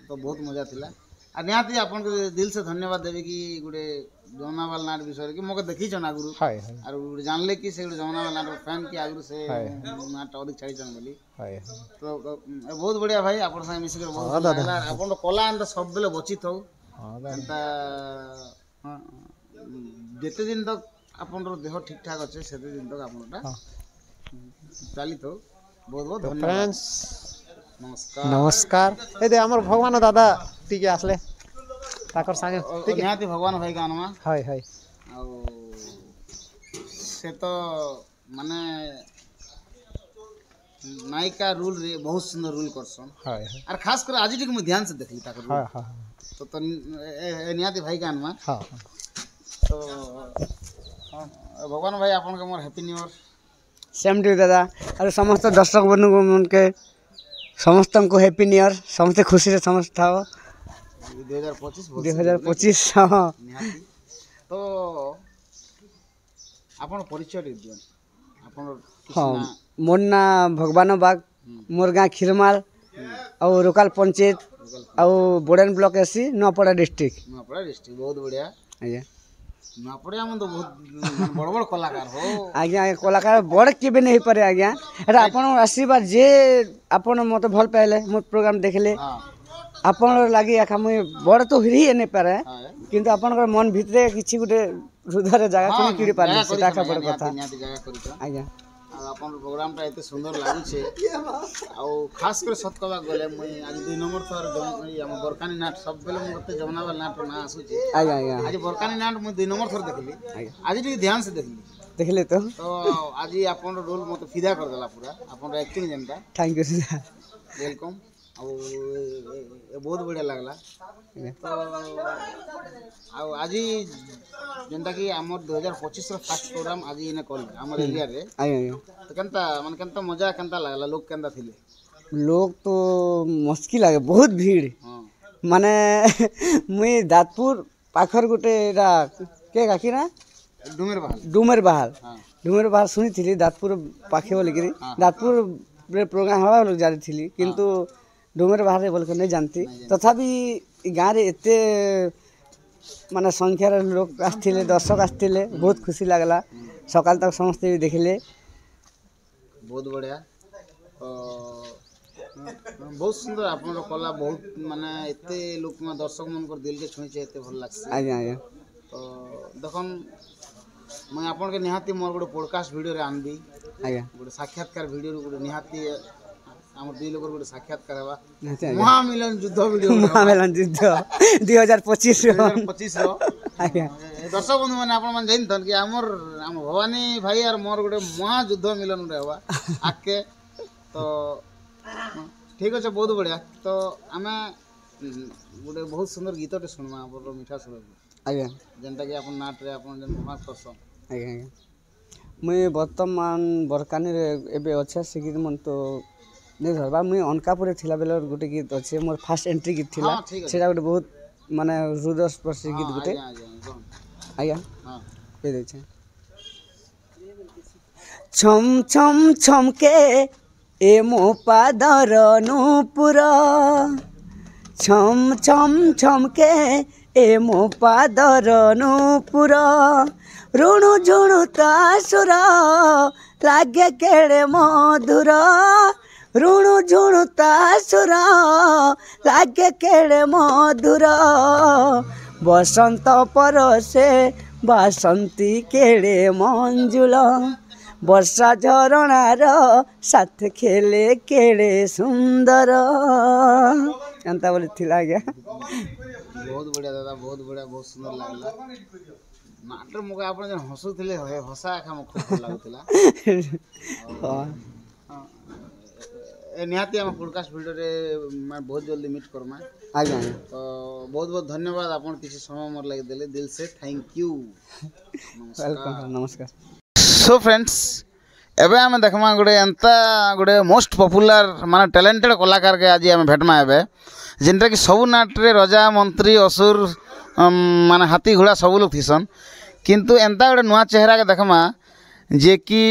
तो बहुत मजा थिला आ निहाती आपन को दिल से धन्यवाद देबे कि गोटे जमुनाबाल नाट विषय कि मोके देखि जन आगुरु
है
आरो जानले कि से जमुनाबाल नाट फैन कि आगुरु से
है।
नाट अधिक छाड़ी जन बोली
है
तो बहुत बढ़िया भाई आपन संग मिसिक
हाँ,
बहुत
दादा।
लागला आपन कला अंत सब बेले बचित हो
हां दा
एंता जेते दिन तक आपन रो देह ठीक ठाक अछि सेते दिन तक आपनटा
हाँ।
चालित हो बहुत बहुत धन्यवाद
फ्रेंड्स
नमस्कार
नमस्कार ए दे हमर भगवान दादा टिके आसले ताकर संगे ठीक है
निहाती भगवान भाई का अनुमा
है है
ଆଉ से तो माने नायिका रोल रे बहुत सुंदर रोल करसन
हाय
और खास कर आज टिक मैं ध्यान से देखली ताकर
हाय हाय
तो निहाती भाई का आनमा
हां
तो भगवान भाई आपन के मोर happy new year
same to दादा और समस्त दर्शक बंधु मन के समस्त को हैप्पी न्यू ईयर समस्त खुशी से समस्त था 2025 हाँ
निहाती तो आपन परिचय दे दियन आपन
हाँ मोर ना भगवान बाग मोर गाँ खीरमाल और लोकल पंचायत और बोडन ब्लॉक एसी नौपड़ा डिस्ट्रिक्ट
बहुत बढ़िया
आज्ञा
नौपड़ा मन तो बहुत बड़ बड़ कलाकार हो
आज्ञा कलाकार बड़ केबे नहीं पारे आज्ञा एटा आपन आशीर्वाद जे आपन मते भल पाइले मोर प्रोग्राम देखले आपन लागि आखा मुई बड़ तो ही नहीं पारे किंतु आपन मन भितरे किछि गुटे हृदय जगह कोन किडी पारे सेटा का बड़ कथा आज्ञा
आपन प्रोग्राम टा एते सुंदर लागु छे आ खास कर सत कबा गले मुई आज 2 नंबर थर हम बरकानी नाट सब बेले मते जमनावाल नाट ना आसु छे
आज्ञा आज्ञा
आज बरकानी नाट मुई 2 नंबर थर देखली आज टी ध्यान से
देखले तो
आज आपन रोल मते फिदा कर देला पूरा आपन acting Janata
thank you sir
welcome बहुत बढ़िया लगला तो आज जेनता कि हमर 2025 रो फर्स्ट प्रोग्राम आज इने कल हमर एरिया रे तो केनता मजा केनता लागला लोग केनता थिले
लोग तो मुश्किल लागे बहुत भीड़ माने मुई दातपुर पाखर गुटे एरा के काकी ना डुमर बहाल सुनी थिली दातपुर पाखे बोली कि दातपुर रे प्रोग्राम हवा लोग जारी थिली किंतु डुमर बहाल रे बोल के नहीं जानती तथापि गाँव रे एते माने संख्यार लोग आसथिले दर्शक आसथिले बहुत खुशी लागला सकाल तक समस्ते भी देखले
बहुत बढ़िया बहुत सुंदर आपन कला बहुत माने एते लोक में दर्शक मन को दिल के छुई छे एते भल लागसे
आज्ञा आज्ञा
तो देखन मैं आपन के निहाती मोर गोटे पॉडकास्ट वीडियो रे आनबी
आज्ञा
गोटे साक्षात्कार वीडियो रे गोटे निहाती हमर दुई लोग गोटे साक्षात्कार हेबा महामिलन युद्ध वीडियो
महामिलन युद्ध 2025
रो
आज्ञा
दर्शक बंधु माने आपन मन जाइन थन कि हमर भवानी भाई और मोर गोटे महा युद्ध मिलन रे हेबा आके तो ठीक अच्छे बहुत बढ़िया तो आमे गोटे बहुत सुंदर गीतटे सुनवा आपन मीठा सुन
आज्ञा
जेनता कि आपन नाट रे आपन जन प्रमाण करसन
आज्ञा आज्ञा मुई वर्तमान बरकानी रे एबे अच्छे से गीत मन तो नहीं धरबा मुई अनकापुर थिला बेले गोटे गीत अच्छे मोर फर्स्ट एंट्री गीत थिला सेटा गोटे बहुत माने हृदय स्पर्शी गीत गोटे आज्ञा हां पे दे छे छम छम छम के ए मो पादर नूपुर छम छम छम के ए मो पादर नूपुर ऋणु झुणु तासुर लागे केड़े मधुर ऋणु झुणु तासुर लागे केड़े मधुर बसंत परसे बासंती केड़े मंजुल वर्षा झरणार साथ खेले केड़े सुंदर एंता बोली थिला गया
बहुत बढ़िया दादा बहुत बढ़िया बहुत सुंदर लागला नाटर मुके आपण जन हसुथिले हसा आखा म खूब लागुथिला हां ए निहाती हम पॉडकास्ट वीडियो रे मैं बहुत जल्दी मीट करमा
आज्ञा
तो बहुत बहुत धन्यवाद आपण किसी समय मोर लागि देले दिल से थैंक यू
वेलकम नमस्कार
सो फ्रेंड्स एबे हम देखमा गोटे एंता गोटे मोस्ट पॉपुलर माने टैलेंटेड कलाकार के आज हम भेटमा एबे जेनटा कि सब नाट रे राजा मंत्री असुर माने हाथी घोड़ा सब लोग थीसन किंतु एंता गोटे नुआ चेहरा के देखमा जे कि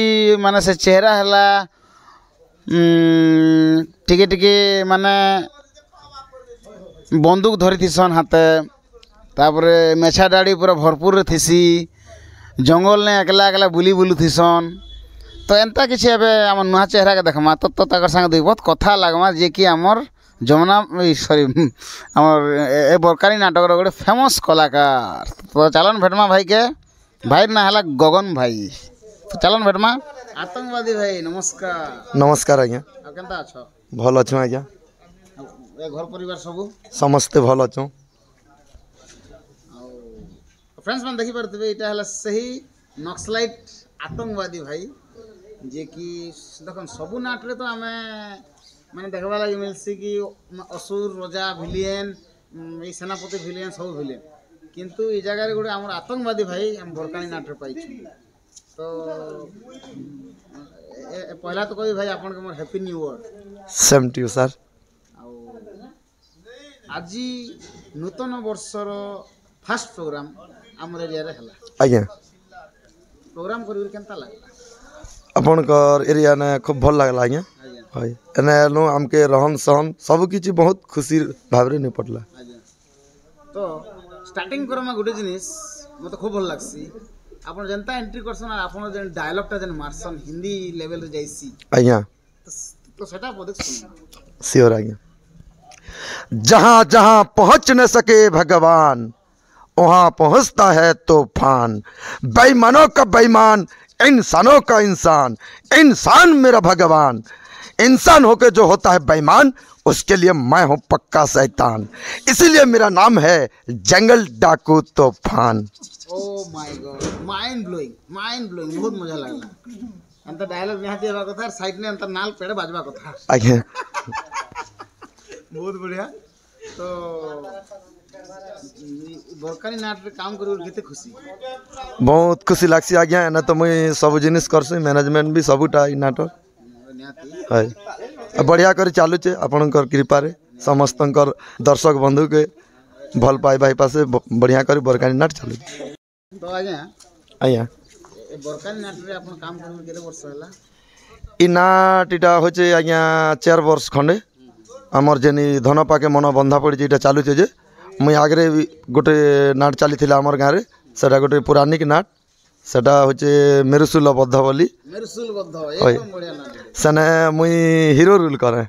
माने से चेहरा हला टिके टिके माने बंदूक धरी थीसन हाथे तापरे मेछा दाढ़ी पूरा भरपूर थीसी जंगल ने एकला एकला बुली बुलू थीसन तो एंता किसी एबे आम नुआ चेहरा के देखमा तो ताकर संग दुई बहुत कथा लागमा जे कि आमर जमुना सॉरी आमर ए बरकानी नाटक गोटे फेमस कलाकार तो चलन भेटमा भाई के भाई ना हला गगन भाई तो चलन भेटमा आतंकवादी भाई नमस्कार
नमस्कार आज्ञा
आ केनता अछ
भल अच्छु आज्ञा
ए घर परिवार सब
समस्ते भल अच्छु
फ्रेंड्स मन देखि परतबे इटा हला सही नक्सलाइट आतंकवादी भाई जे कि देखो सबू नाटरे तो आम माने देखवा लगे मिलसी कि असुर रजा भिलियन ये सेनापति भिलियन सब भिलियन किंतु ये जगह गोटे आम आतंकवादी भाई आम बरकानी नाटरे पाई तो पहला तो कही भाई आपन के मोर happy new year
same to you sir
आज नूतन वर्षर फास्ट प्रोग्राम आम एरिया रे हला
आज्ञा
प्रोग्राम करी केनता लागला
आपनकर एरिया ने खूब भल लागला आज्ञा हाय एने नो हमके रहन सहन सब किछि बहुत खुशी भावरे नि पड़ला
तो स्टार्टिंग करमा गुटे जिनिस मते खूब भल लागसी आपन जनता एंट्री करसन और आपन जन डायलॉग ता जन मारसन हिंदी लेवल रे जाईसी
आज्ञा
तो सेटा पदक सुन
श्योर आज्ञा जहाँ जहाँ पहुँच न सके भगवान वहाँ पहुँचता है तूफान बेईमानों का बेईमान इंसानों का इंसान इंसान मेरा भगवान इंसान होकर जो होता है बेईमान उसके लिए मैं हूँ पक्का शैतान इसीलिए मेरा नाम है जंगल डाकू तूफान
oh my God mind blowing बहुत मजा लागला अंत डायलॉग निहाती हेबा कथा साइड ने अंत नाल पेड़ बाजबा कथा
आज्ञा
बहुत बढ़िया तो बरकानी नाट रे काम करू केते खुशी
बहुत खुशी लागसी आज्ञा एना तो मुई सब जिनिस करसी मैनेजमेंट भी सबुटा इ नाटक है बढ़िया कर चालू छे आपनकर कृपा रे समस्तकर दर्शक बंधु के भल पाई भाई पासे बढ़िया कर बरकानी नाट चालू
तो आज्ञा
आज्ञा
बरकानी नाट रे आपन काम करू केते वर्ष होला
इ नाट इटा होचे आज्ञा 4 वर्ष खंडे आमर जेनी धन पाके मन बंधा पड़ी इटा चालू छे जे मुई आगरे गोटे नाट चली आमर गाँव में सेटा गोटे पुरानिक नाट सेटा होचे मेरुसुल बद्ध बोली
एकदम बढ़िया नाट
सेने मुई हीरो रोल करे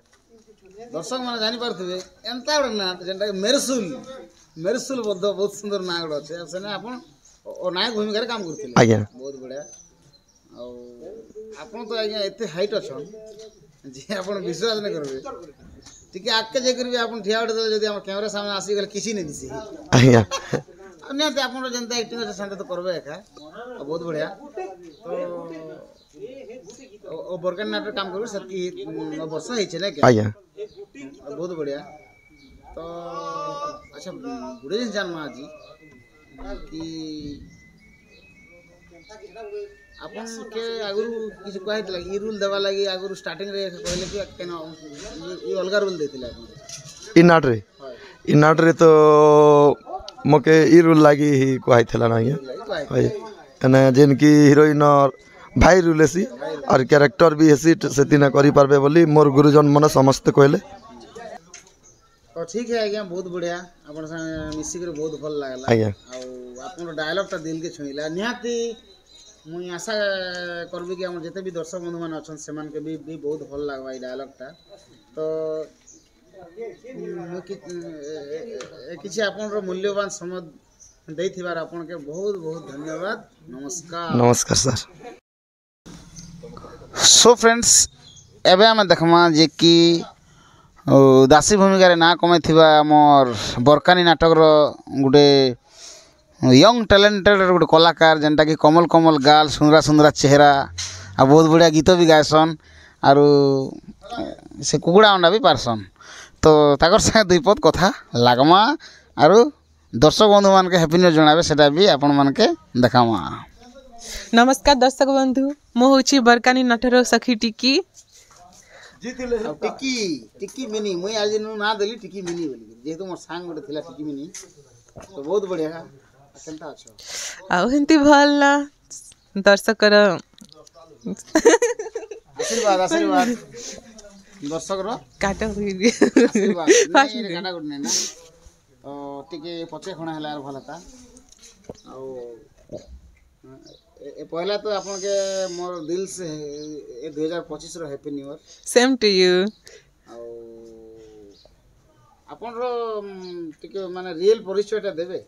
दर्शक माने जानि पारथिबे एंता गोटे नाट जेंटा मेरुसुल बद्ध बहुत सुंदर ना गोटे अछि सेने आपन ओ नायक भूमिका रे काम करथिले
आज्ञा
बहुत बढ़िया आ आपन तो आज्ञा एते हाइट अछन जे आपन विश्वास नै करबे टिके आके जे करबे आपन ठिया उठे जदी हम कैमरा सामने आसी गेल किछि नै दिसी
आज्ञा
अन्य ते आपन जनता एक्टिंग से शांत तो करबे एका बहुत बढ़िया तो ओ बरकानी नाटक काम करबे सती वर्ष है छै नै के
आज्ञा
बहुत बढ़िया तो अच्छा गुडे दिन जानना जी कि आपन के आगुरु किछु कहत लगी रूल देवा लगी आगुरु स्टार्टिंग रे कहले कि केन ई अलगा रूल देथिले आपन
इ नाट रे तो मके ई रूल लागी ही कहै थला ना ये एने जेन की हीरोइन और भाई रूल हेसी और कैरेक्टर भी हेसी सेति ना करि पारबे बोली मोर गुरुजन मन समस्त कहले
तो ठीक है आज्ञा बहुत बढ़िया आपन संग मिसी के बहुत भल लागला
आज्ञा
आ आपन डायलॉग ता दिल के छुइला निहाती मुई आशा करबी कि हमर जते भी दर्शक बंधु मान अछन सेमान के भी बहुत भल लागबा ई डायलॉग ता तो किछि आपन रो मूल्यवान समय देथिबार आपन के बहुत बहुत धन्यवाद
नमस्कार सर
सो फ्रेंड्स एबे हम देखमा जे कि दासी भूमिका रे ना कमै थिबा हमर बरकानी नाटक रो गुडे यंग टैलेंटेड गोटे कलाकार जेनटा कि कमल कमल गाल सुंदरा सुंदरा चेहरा आ बहुत बढ़िया गीत भी गायसन आरु से कुकुड़ा अंडा भी पारसन तो ताकर संगे दुई पद कथा लागमा आरु दर्शक बंधु मान के हैप्पी न्यू जणाबे सेटा भी आपन मान के देखामा
नमस्कार दर्शक बंधु मो होची बरकानी नाटक सखी टिकी
टिकी टिकी मिनी मुई आज ना देली टिकी मिनी बोली जेहेतु मोर सांग गोटे थिला टिकी मिनी तो बहुत बढ़िया केनता अछो
आ हिंती भल ना दर्शक
आशीर्वाद आशीर्वाद दर्शक रो
काटा
आशीर्वाद नहीं काटा गुड नहीं ना तो टिके पचे खणा हला भलता आ ए पहला तो आपन के मोर दिल से ए 2025 रो happy new year
same to you
आपन रो टिके माने रियल परिचयटा देबे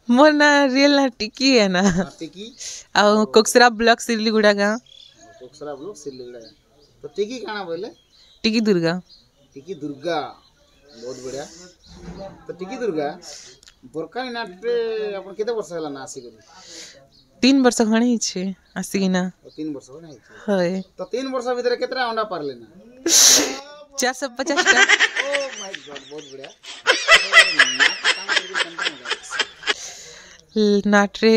मोर ना रियल ना टिकी है ना
टिकी
आ कोक्सरा ब्लॉक सिल्लीगुड़ा गाँव
कोक्सरा ब्लॉक सिल्लीगुड़ा तो टिकी काना बोले
टिकी दुर्गा
बहुत बढ़िया तो टिकी दुर्गा बरकानी नाट पे अपन केते वर्ष होला ना आसी करी
3 वर्ष खणे हिचे आसिकिना
3 वर्ष हो नहीं
होय
तो 3 वर्ष भीतर केतरा अंडा पारले ना
450 टा
ओ माय गॉड बहुत बढ़िया
नाटरे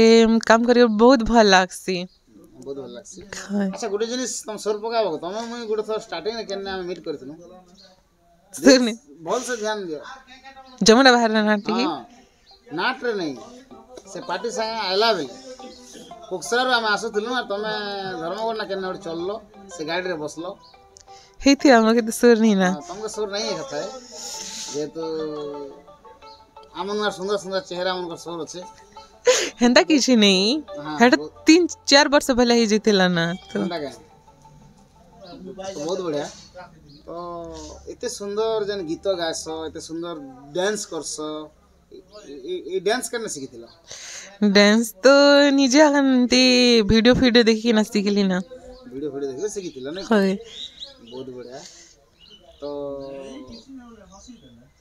काम करियो बहुत भल लागसी
बहुत भल लागसी अच्छा गुटे जिनिस तुम सोर पकाबो तुम मुई गुटे थोर स्टार्टिंग रे केने हम मीट करथिनु
सुनी
बहुत से ध्यान दियो
जमुना बाहर नाटी
हां नाट रे नहीं से पार्टी संग आइला बेले कुक्सरा रे हम आसुथिलु ना तुम धर्मगढ़ ना केने चललो से गाड़ी रे बसलो
हेती हमके तो सुर नहीं ना
तुमको सुर नहीं है कथा है ये तो आमन सुंदर सुंदर चेहरा मन को सुर अच्छे
हेंदा किछि नहीं हेड 3-4 वर्ष पहले ही जीतेला ना तो
बहुत बढ़िया तो इतने सुंदर जन गीत गायस इतने सुंदर डांस करस ये डांस करने सीखिथिला
डांस तो निजे हंती वीडियो देखि ना सीखली ना
वीडियो देखि सीखिथिला नहीं
होय
बहुत बढ़िया तो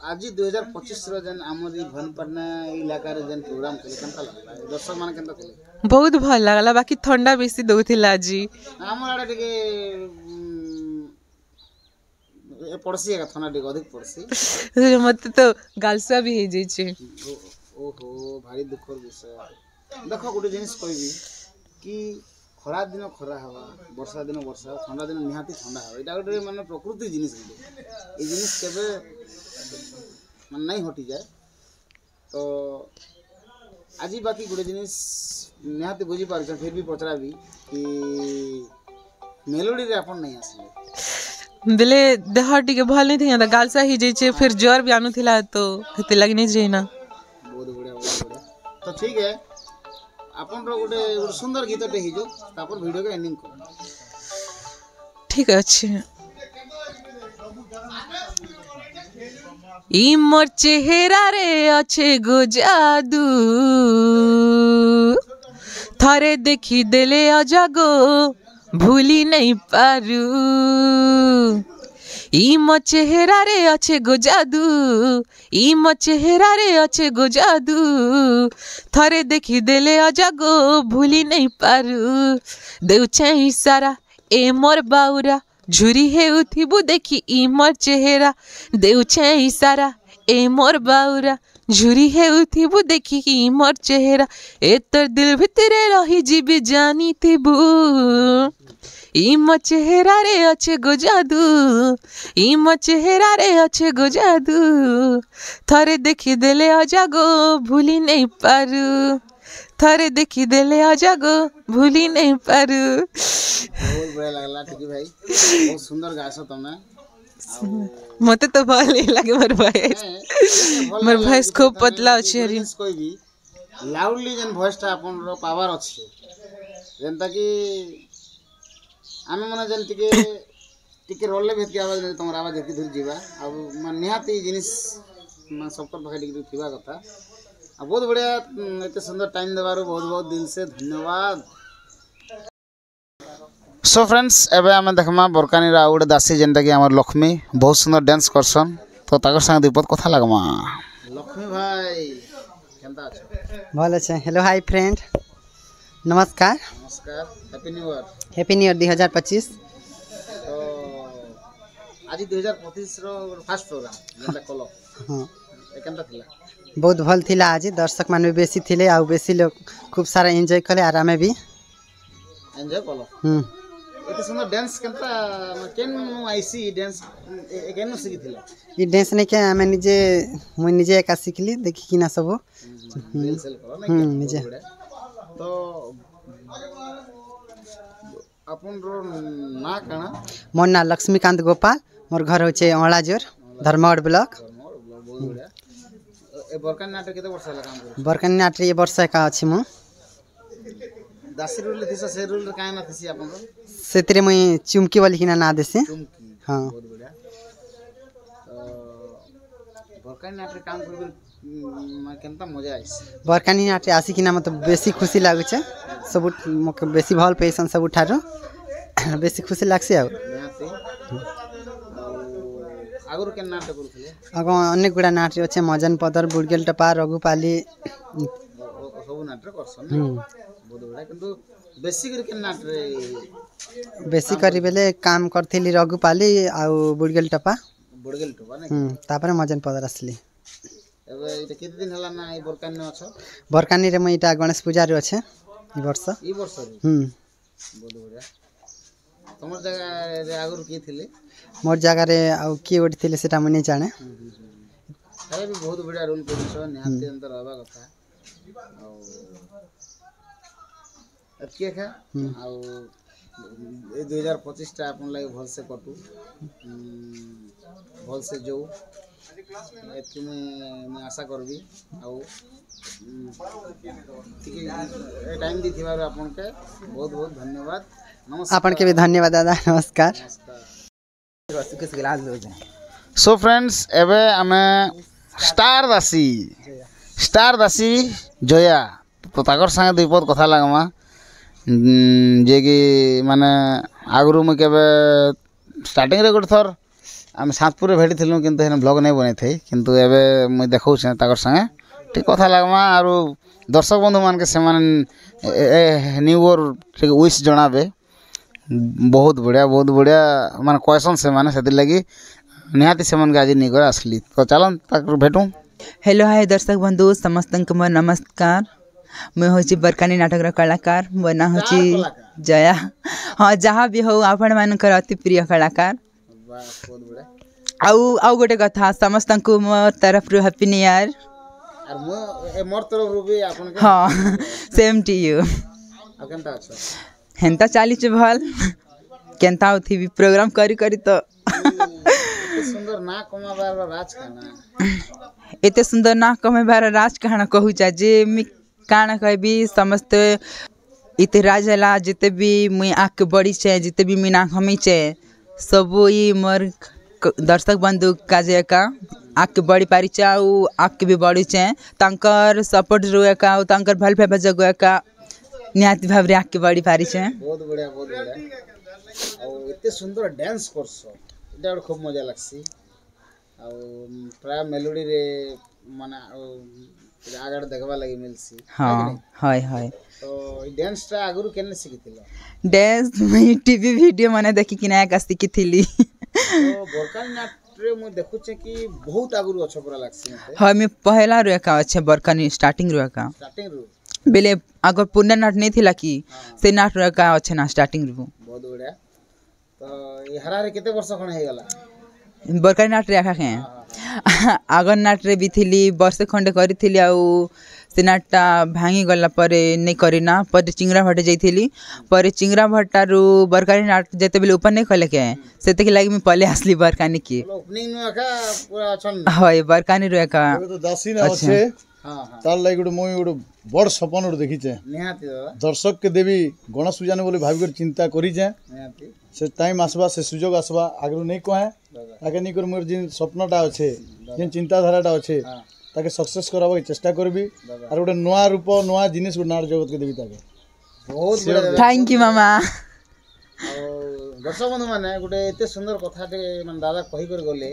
आज 2025 रो जन आमरी भनपरना इलाका रे जन प्रोग्राम केले केनता लागला दर्शक मान केनता केले
बहुत भल लागला बाकी ठंडा बेसी दउथिला जी
हमर आडे टिके ए पड़सी का थना टिके अधिक पड़सी
मत तो गालसा भी हे जाई छे
ओहो भारी दुखर विषय देखो गुटे जिनिस कहबी कि खरा दिन खरा हवा वर्षा दिन वर्षा ठंडा दिन निहाती ठंडा हवा एटा गोटे माने प्रकृति जिनिस ए जिनिस केबे मन नहीं हटी जाए तो आज बाकी गुटे जिनिस निहाती बुझी पार फिर भी पचरा भी कि मेलोडी रे अपन नहीं आसी
दिले देह टिके भल नहीं थिया गालसा ही जाई छे फिर ज्वर भी आनु थिला तो हेते लगी नहीं जे ना
बहुत बढ़िया तो ठीक है अपन रो गोटे सुंदर गीत टे हिजो तापर वीडियो के एंडिंग कर
ठीक अछि ई मोर चेहरा रे अच्छे गो जादू थारे देखी देले अजागो भूली नहीं पारू ई मो चेहरा रे अच्छे गो जादू ई मो चेहरा रे अच्छे गो जादू थारे देखी देले अजागो भूली नहीं पारू देउछे इशारा ए मोर बाउरा झुरी हे उथिबु देखी ई मोर चेहरा देउछे इशारा ए मोर बाउरा झुरी हे उथिबु देखी ई मोर चेहरा ए तोर दिल भितरे रही जीबी जानी थिबु ई मो चेहरा रे अच्छे गो जादू ई मो चेहरा रे अच्छे गो जादू थरे देखी देले अजागो भूली नहीं पारू थरे देखी देले अजागो भूली नहीं पारू
बहुत बढ़िया लागला ठीक भाई बहुत सुंदर गायस तमे
मते तो भल नहीं लागे मोर वॉइस खूब पतला अछि हरी
कोई भी लाउडली जन वॉइस ता अपन रो पावर अछि जेंता कि आमे मने जन टिके रोले भेट के आवाज नै तमरा आवाज देखि धुर जीवा अब मन निहाती जिनिस मन सबकर भाई टिके थिबा कथा अब बहुत बढ़िया इतने सुंदर टाइम देबारो बहुत बहुत दिल से धन्यवाद सो फ्रेंड्स एबे आमे देखमा बरकानी रा उडे दासी जेंता कि हमर लक्ष्मी बहुत सुंदर डांस करसन तो ताकर संग दुपत कथा लगमा लक्ष्मी भाई केनता छ
भल छै हेलो हाय फ्रेंड नमस्कार
नमस्कार happy new year
happy new year 2025
तो आज 2025 रो फर्स्ट प्रोग्राम जेंता कलो
हां
केनता थिला
बहुत भल थिला आज दर्शक मान बेसी थिले आ बेसी लोग खूब सारा एंजॉय कले आराम में भी
एंजॉय कलो एते सुंदर डांस केनता केन आईसी डांस केन सिखि थिला
ई डांस ने के हमें निजे एका सिखली देखि किना सब
रील सेल करो ना
निजे
तो अपन रो ना काना
मोर ना लक्ष्मीकांत गोपाल मोर घर होचे अळाजोर धर्मगढ़ ब्लॉक
ए बरकानी नाटक केते वर्ष होला काम कर
बरकानी नाटक ये वर्ष का अछि मु
दासी रूल थिस से रूल रे काहे ना थिसी अपन रो
सेतरे मुई चुमकी वाली किना ना देसे
चुमकी
हां
बहुत बढ़िया बरकानी नाटक काम कर केनता मजा आइस
बरकानी नाटक आसी किना मतलब बेसी खुशी लागै छै सब मके बेसी भल पेसन सब उठारो बेसी खुशी लागसे आ
आगुर के नाटक करथले
अगो अनेक गुडा नाटक अछि मजन पदर बुडगेल टपा रघुपाली
सब नाट रे करसन बहुत बड़ा किंतु बेसी कर के नाट रे
बेसी करी बेले काम करथिली रघुपाली आउ बुड़गेल टपा
ना
तापर मजन पदर असली
एबे इटा केते दिन हला ना ई बरकानी न अछ
बरकानी रे मैं इटा गणेश पूजा रे अछि ई वर्ष
रे बहुत बड़ा तमर जगह रे आगुर की थिले
मोर जगह रे आउ की ओडी थिले सेटा मैं नहीं जाने
अरे भी बहुत बढ़िया रोल करिस निहाती अंदर रहबा कथा आ के खा आ 2025 टा अपन लागि भल से कटू भल से जो एतकी मैं आशा करबी आ टाइम दी थिबार अपन के बहुत बहुत धन्यवाद नमस्कार
अपन के भी धन्यवाद दादा नमस्कार
सो फ्रेंड्स एबे आमे स्टार दासी जया तो ताकर संगे दुई पद कथा लागमा जे कि माने आगरू में केबे स्टार्टिंग रे गोटे थर आम सातपुर भेटी थिलु किंतु हेन ब्लॉग नहीं बनै थई किंतु एबे मैं देखौ छ ताकर संगे ठीक कथा लागमा आरो दर्शक बंधु मान के से न्यू ईयर ठीक विश जणाबे बहुत बढ़िया माने क्वेश्चन से माने सेति लगी निहाती से मन के आज नहीं कर असली तो चलन ताकर भेटू
हेलो हाय दर्शक बंधु समस्त मोर नमस्कार मैं होची बरकानी नाटक कलाकार मो ना होची जया हाँ जहाँ भी हो आपण मानकर अति प्रिय कलाकार आउ आउ गोटे कथा समस्त को मोर तरफ रु हैप्पी न्यू ईयर
मोर तरफ रु भी आपन के
हाँ सेम टू यू
आ केनता अच्छा
हेंता चाली भल केनता होथी भी प्रोग्राम करी करी तो
सुंदर ना कमाबार राज खाना
एते सुंदर ना कमाबार राज कहना कहू चा जे मी काना कहबी समस्त इते राजला जिते भी मुई आक बड़ी छे जिते भी मीना हमी छे सब ई मोर दर्शक बंधु काजे का आक बड़ी पारी चा उ आक भी बड़ी छे तांकर सपोर्ट रोए का उ तांकर भल फेबा जगो का निहाती भाव रे आक बड़ी पारी छे
बहुत बढ़िया और इते सुंदर डांस करसो इटा खूब मजा लागसी आ प्राय मेलोडी रे माने आगड़ देखबा लागि मिलसी
हां हाय हाय
तो डांस टा आगुरु केने सिखितिलो
डांस मैं टीवी वीडियो माने देखि किना का सिखिथिली
तो बरकानी नाट रे मु देखु छे कि बहुत आगुरु अच्छा पूरा लागसी मते
हां मैं पहला रे का अच्छे बरकानी स्टार्टिंग रू बेले अगर पुण्य नाट नहीं थिला कि से नाट रे का अच्छे ना स्टार्टिंग रू
बहुत बढ़िया तो ये हरा रे केते वर्ष खण हे गला
बरकानी नाट रे आखा के आगर नाट रे भी थिली वर्ष खंडे करी थिली आउ से नाटटा भांगी गला परे नहीं करिना पर चिंगरा भट्टा जाइथिली पर चिंगरा भट्टा रु बरकानी नाट जेते बेले ओपन नहीं कले के सेते के लागि मैं पहले असली बरकानी की
ओपनिंग में का पूरा छन
होय बरकानी रे का
तो दासी ना আছে तार लागि गुड मोई गुड बड़ सपन उड़ देखि छे
निहाती दादा
दर्शक के देवी गणेश पूजा ने बोली भाबी कर चिंता करी छे
निहाती
से टाइम आसबा से सुजोग आसबा आगु नहीं कहे ताके नहीं कर मोर जिन स्वप्नटा अच्छे जिन चिंताधाराटा अच्छे ताके सक्सेस कराबा के चेष्टा करबी और गोटे नया रूप नया जिनिस गुड नाट जगत के देवी ताके
बहुत बढ़िया
थैंक यू मामा
दर्शक बंधु माने गोटे एते सुंदर कथा टे मन दादा कहि कर गले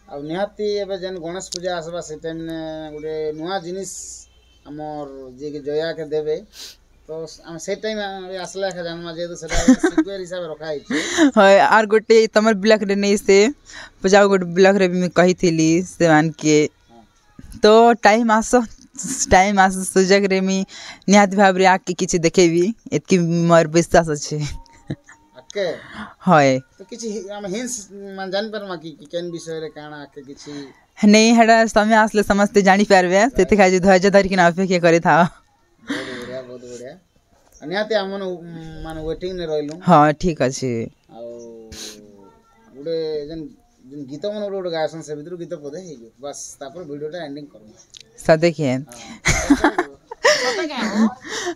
आ निहाती एबे जन गणेश पूजा आसबा से टाइम ने गोटे नया जिनिस हमर जे के जया के देबे तो हम से टाइम आसला के जानमा जे तो सेटा सिक्वेयर हिसाब रखा है
होय आर गोटे तमर ब्लॉक रे नहीं से पजाओ गोटे ब्लॉक रे मैं कही थिली सेवान के तो टाइम आसो सुजग रे मी निहाती भाव रे आके किछि देखेबी एतकी मोर विश्वास अछि
आके
होय
तो किछि हम हिंस मान जान परमा कि केन विषय रे काना आके किछि
नहीं हेडा समय आसले समझते जानी पारबे सेते खाजे धैर्य धरि कि ना अपेक्षा करे था
बहुत बढ़िया निहाती हमन मान वेटिंग ने रहलु
हां ठीक अछि
आ गुडे जन गीत मन रोड गायसन से भीतर गीत पदे हे जो बस तापर वीडियोटा एंडिंग करू
सा देखिए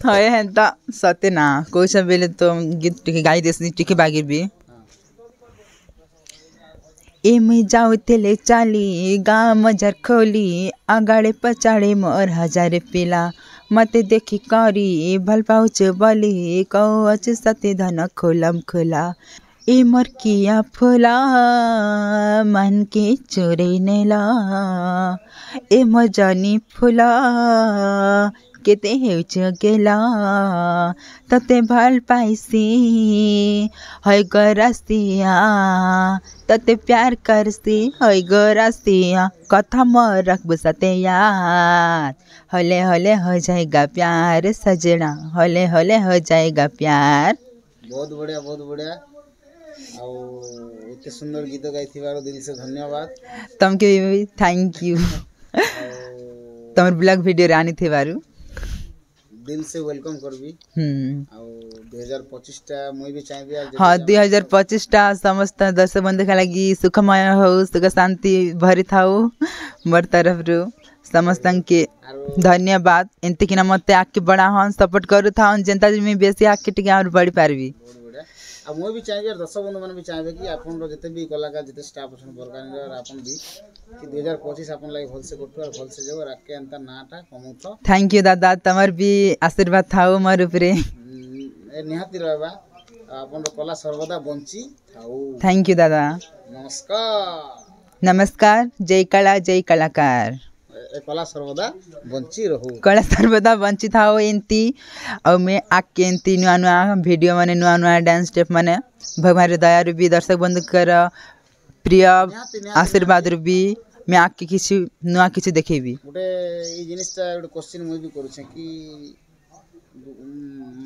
हाय हेंता सते ना कोई सब बेले तो गीत टिके गाई देसनी टिके बागिर भी एमे जाउतेले चाली गाम झरखोली आगाड़े पछाड़े मोर हजार पिला मते देखी करी भल पाउच बली कौच सते धन खोलम खोला ए मोर किया फुला मन के चोरे नेला ए मोर जानी फुला केते हेउछ गेला तते भल पाइसी है गरसिया तते प्यार करसी है गरसिया कथा म रखब सते याद हले हले हो जाएगा प्यार सजना हले हले हो जाएगा प्यार।
बहुत बढ़िया एते सुंदर गीत गाइथिबारो दिल से धन्यवाद
तुमके भी थैंक यू तमर ब्लॉग वीडियो रानी थेबारू
दिल से वेलकम करबी। आ 2025 टा मुई भी चाहबी
हाँ 2025 टा समस्त दर्शक बंधु का लगी सुखमय हो सुख शांति भरी थाऊ मोर तरफ रु समस्त के धन्यवाद एंती कि मते आके बड़ा हन सपोर्ट करू था जनता में बेसी आके टिके और बढ़ी पारबी।
आ मुई भी चाहबी दर्शक बंधु मन भी चाहबे कि आपन जते भी कलाकार जते स्टाफ अछन बरकानी और आपन भी कि 2025 आपन लागि भल से करथु और भल से जो राके अंता नाटा कमउथो।
थैंक यू दादा तमर भी आशीर्वाद थाऊ मोर उपरे
ए निहाती रहबा आपन कला सर्वदा बंची थाऊ।
थैंक यू दादा नमस्कार जय कला जय कलाकार
कला सर्वदा बंची रहू
कला सर्वदा बंची थाओ एंती और मैं आके एंती नुआ नुआ वीडियो माने नुआ नुआ डांस स्टेप माने भगवान दया रूबी दर्शक बंधु कर प्रिय आशीर्वाद रूबी मैं आके किसी नुआ किसी देखेबी
गोटे ई जिनिसटा गोटे क्वेश्चन मुई भी करू छे कि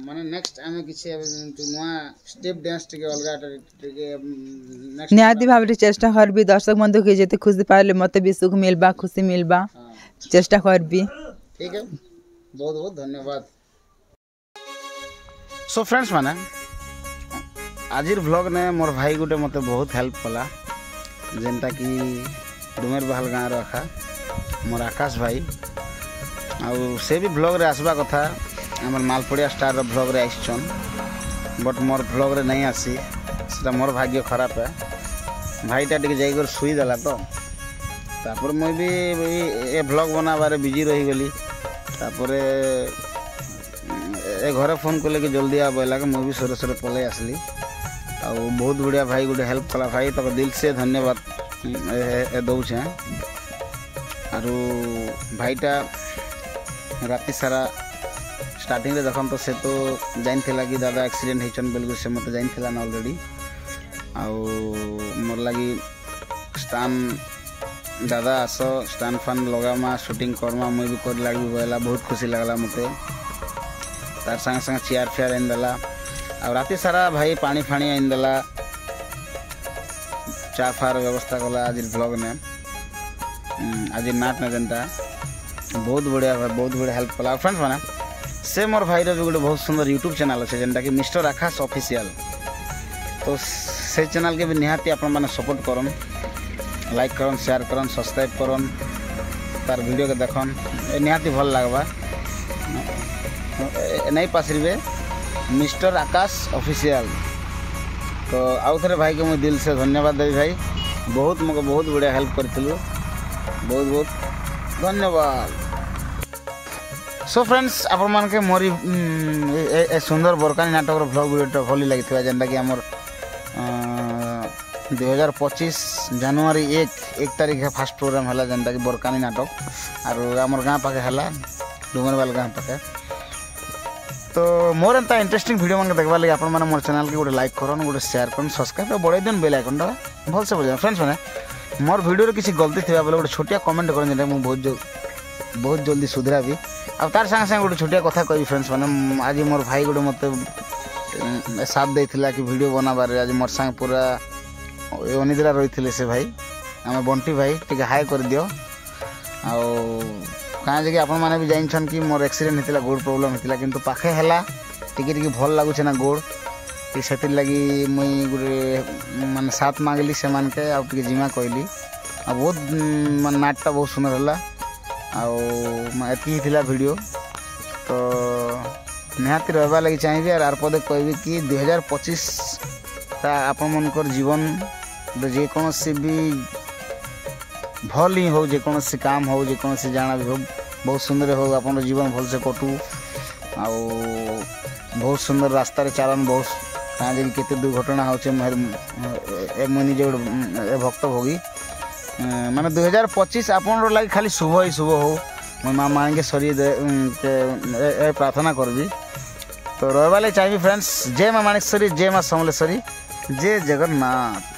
माने नेक्स्ट आमे किसी नुआ स्टेप डांस टिके अलगा टिके नेक्स्ट
निहाती भाबरे चेष्टा करबी दर्शक बंधु के जेते खुशी पाले मते भी सुख मिलबा खुशी मिलबा चेष्टा करबी।
ठीक है बहुत बहुत धन्यवाद। सो फ्रेंड्स माने आजिर व्लॉग ने मोर भाई गुटे मते बहुत हेल्प कला जेनटा कि डुमेर बहाल गाँव रखा मोर आकाश भाई आउ से भी व्लॉग रे आसबा कथा हमर मालपड़िया स्टार रो व्लॉग रे आइछन बट मोर व्लॉग रे नहीं आसी सेटा मोर भाग्य खराब है भाईटा टिके जाई कर सुई देला तो तापर मुई भी ए व्लॉग बनाबारे बिजी रही गली तापर ए घरे फोन कले कि जल्दी आ बोला कि मुई भी सोरे सोरे पले आसली आ बहुत बढ़िया भाई गोटे हेल्प कला भाई तो दिल से धन्यवाद दौचे आरु भाईटा राति सारा स्टार्टिंग रे देखम तो से तो जाइन थिला कि दादा एक्सीडेंट हेचन बेलगु से मते जाइन थिला ना ऑलरेडी आउ मोर लगी स्टान दादा आस स्टान फैन लगामा शूटिंग करमा मुई भी कर लगी बोला बहुत खुशी लगला मते तार संग संग चेयर फेयर इन देला और राति सारा भाई पानी फानी इन देला चा फार व्यवस्था कला आज ब्लॉग ने आज नाट ने जनता बहुत बढ़िया हेल्प कला फ्रेंड्स माने से मोर भाई रो गोटे बहुत सुंदर यूट्यूब चैनल अच्छे जेनटा कि मिस्टर आकाश ऑफिशियल तो से चैनल के भी निहाती अपन माने सपोर्ट करन लाइक करन शेयर करन सब्सक्राइब करन तार वीडियो के देखन निहाती भल लागबा नहीं पासरिबे मिस्टर आकाश ऑफिशियल तो आउ थे भाई के मैं दिल से धन्यवाद देवी भाई बहुत मको बहुत बढ़िया हेल्प करथिलु बहुत बहुत धन्यवाद। सो फ्रेंड्स आपण मान के मोरी ए सुंदर बरकानी नाटक रो व्लॉग वीडियो भली लागिथबा जेंटा कि हमर 2025 जनवरी 1 तारिख फर्स्ट प्रोग्राम हला जेंटा कि बरकानी नाटक और हमर गाँ पाखे हला डुमरवाल गाँ पाखे तो मोर एंता इंटरेस्टिंग वीडियो मन देखबा लगे आपण माने मोर चैनल के गोटे लाइक करन गोटे शेयर करन सब्सक्राइब और बड़ाई देन बेल आइकन टा भल से बजा फ्रेंड्स माने मोर वीडियो रे किसी गलती थिबा बेले गोटे छोटिया कमेंट करन जेंटा मु बहुत जल्दी सुधराबी अब तार संग संग गोटे छोटिया कथा कही फ्रेंड्स माने आज मोर भाई गोटे मते साथ देथिला कि वीडियो बनाबारे आज मोर संग पूरा अनिद्रा रही से भाई आम बंटी भाई टे हाई कर दियो कहाँ जगह आपण मैंने भी जानछन कि मोर एक्सीडेंट होता गोड़ प्रॉब्लम होता किंतु पाखे है टिके भल लगुच ना गोड़ से लगी मुई गोटे माने साथ मांगली से मान के आउ जिमा कहली आ बहुत मान नाटटा बहुत सुंदर है आती वीडियो तो निहाती रहा लगी चाहिए आर पदे कहबी कि 2025 आपण मनकर जीवन जेकोसी भी भल ही हो जेकोसी काम हो जेकोसी जाना भी हो बहुत सुंदर हो अपन जीवन भल से कटू आ बहुत सुंदर रास्तार चालन बहुत कहाँ जगह केते दुर्घटना हो मुझे भक्त भोगी माने 2025 आपन लगे खाली शुभ ही शुभ हो मुझ माँ माणिकेश्वरी के प्रार्थना करबी तो रहा चाहिए फ्रेंड्स। जय माँ माणिकेश्वरी, जय माँ समलेश्वरी, जय जगन्नाथ।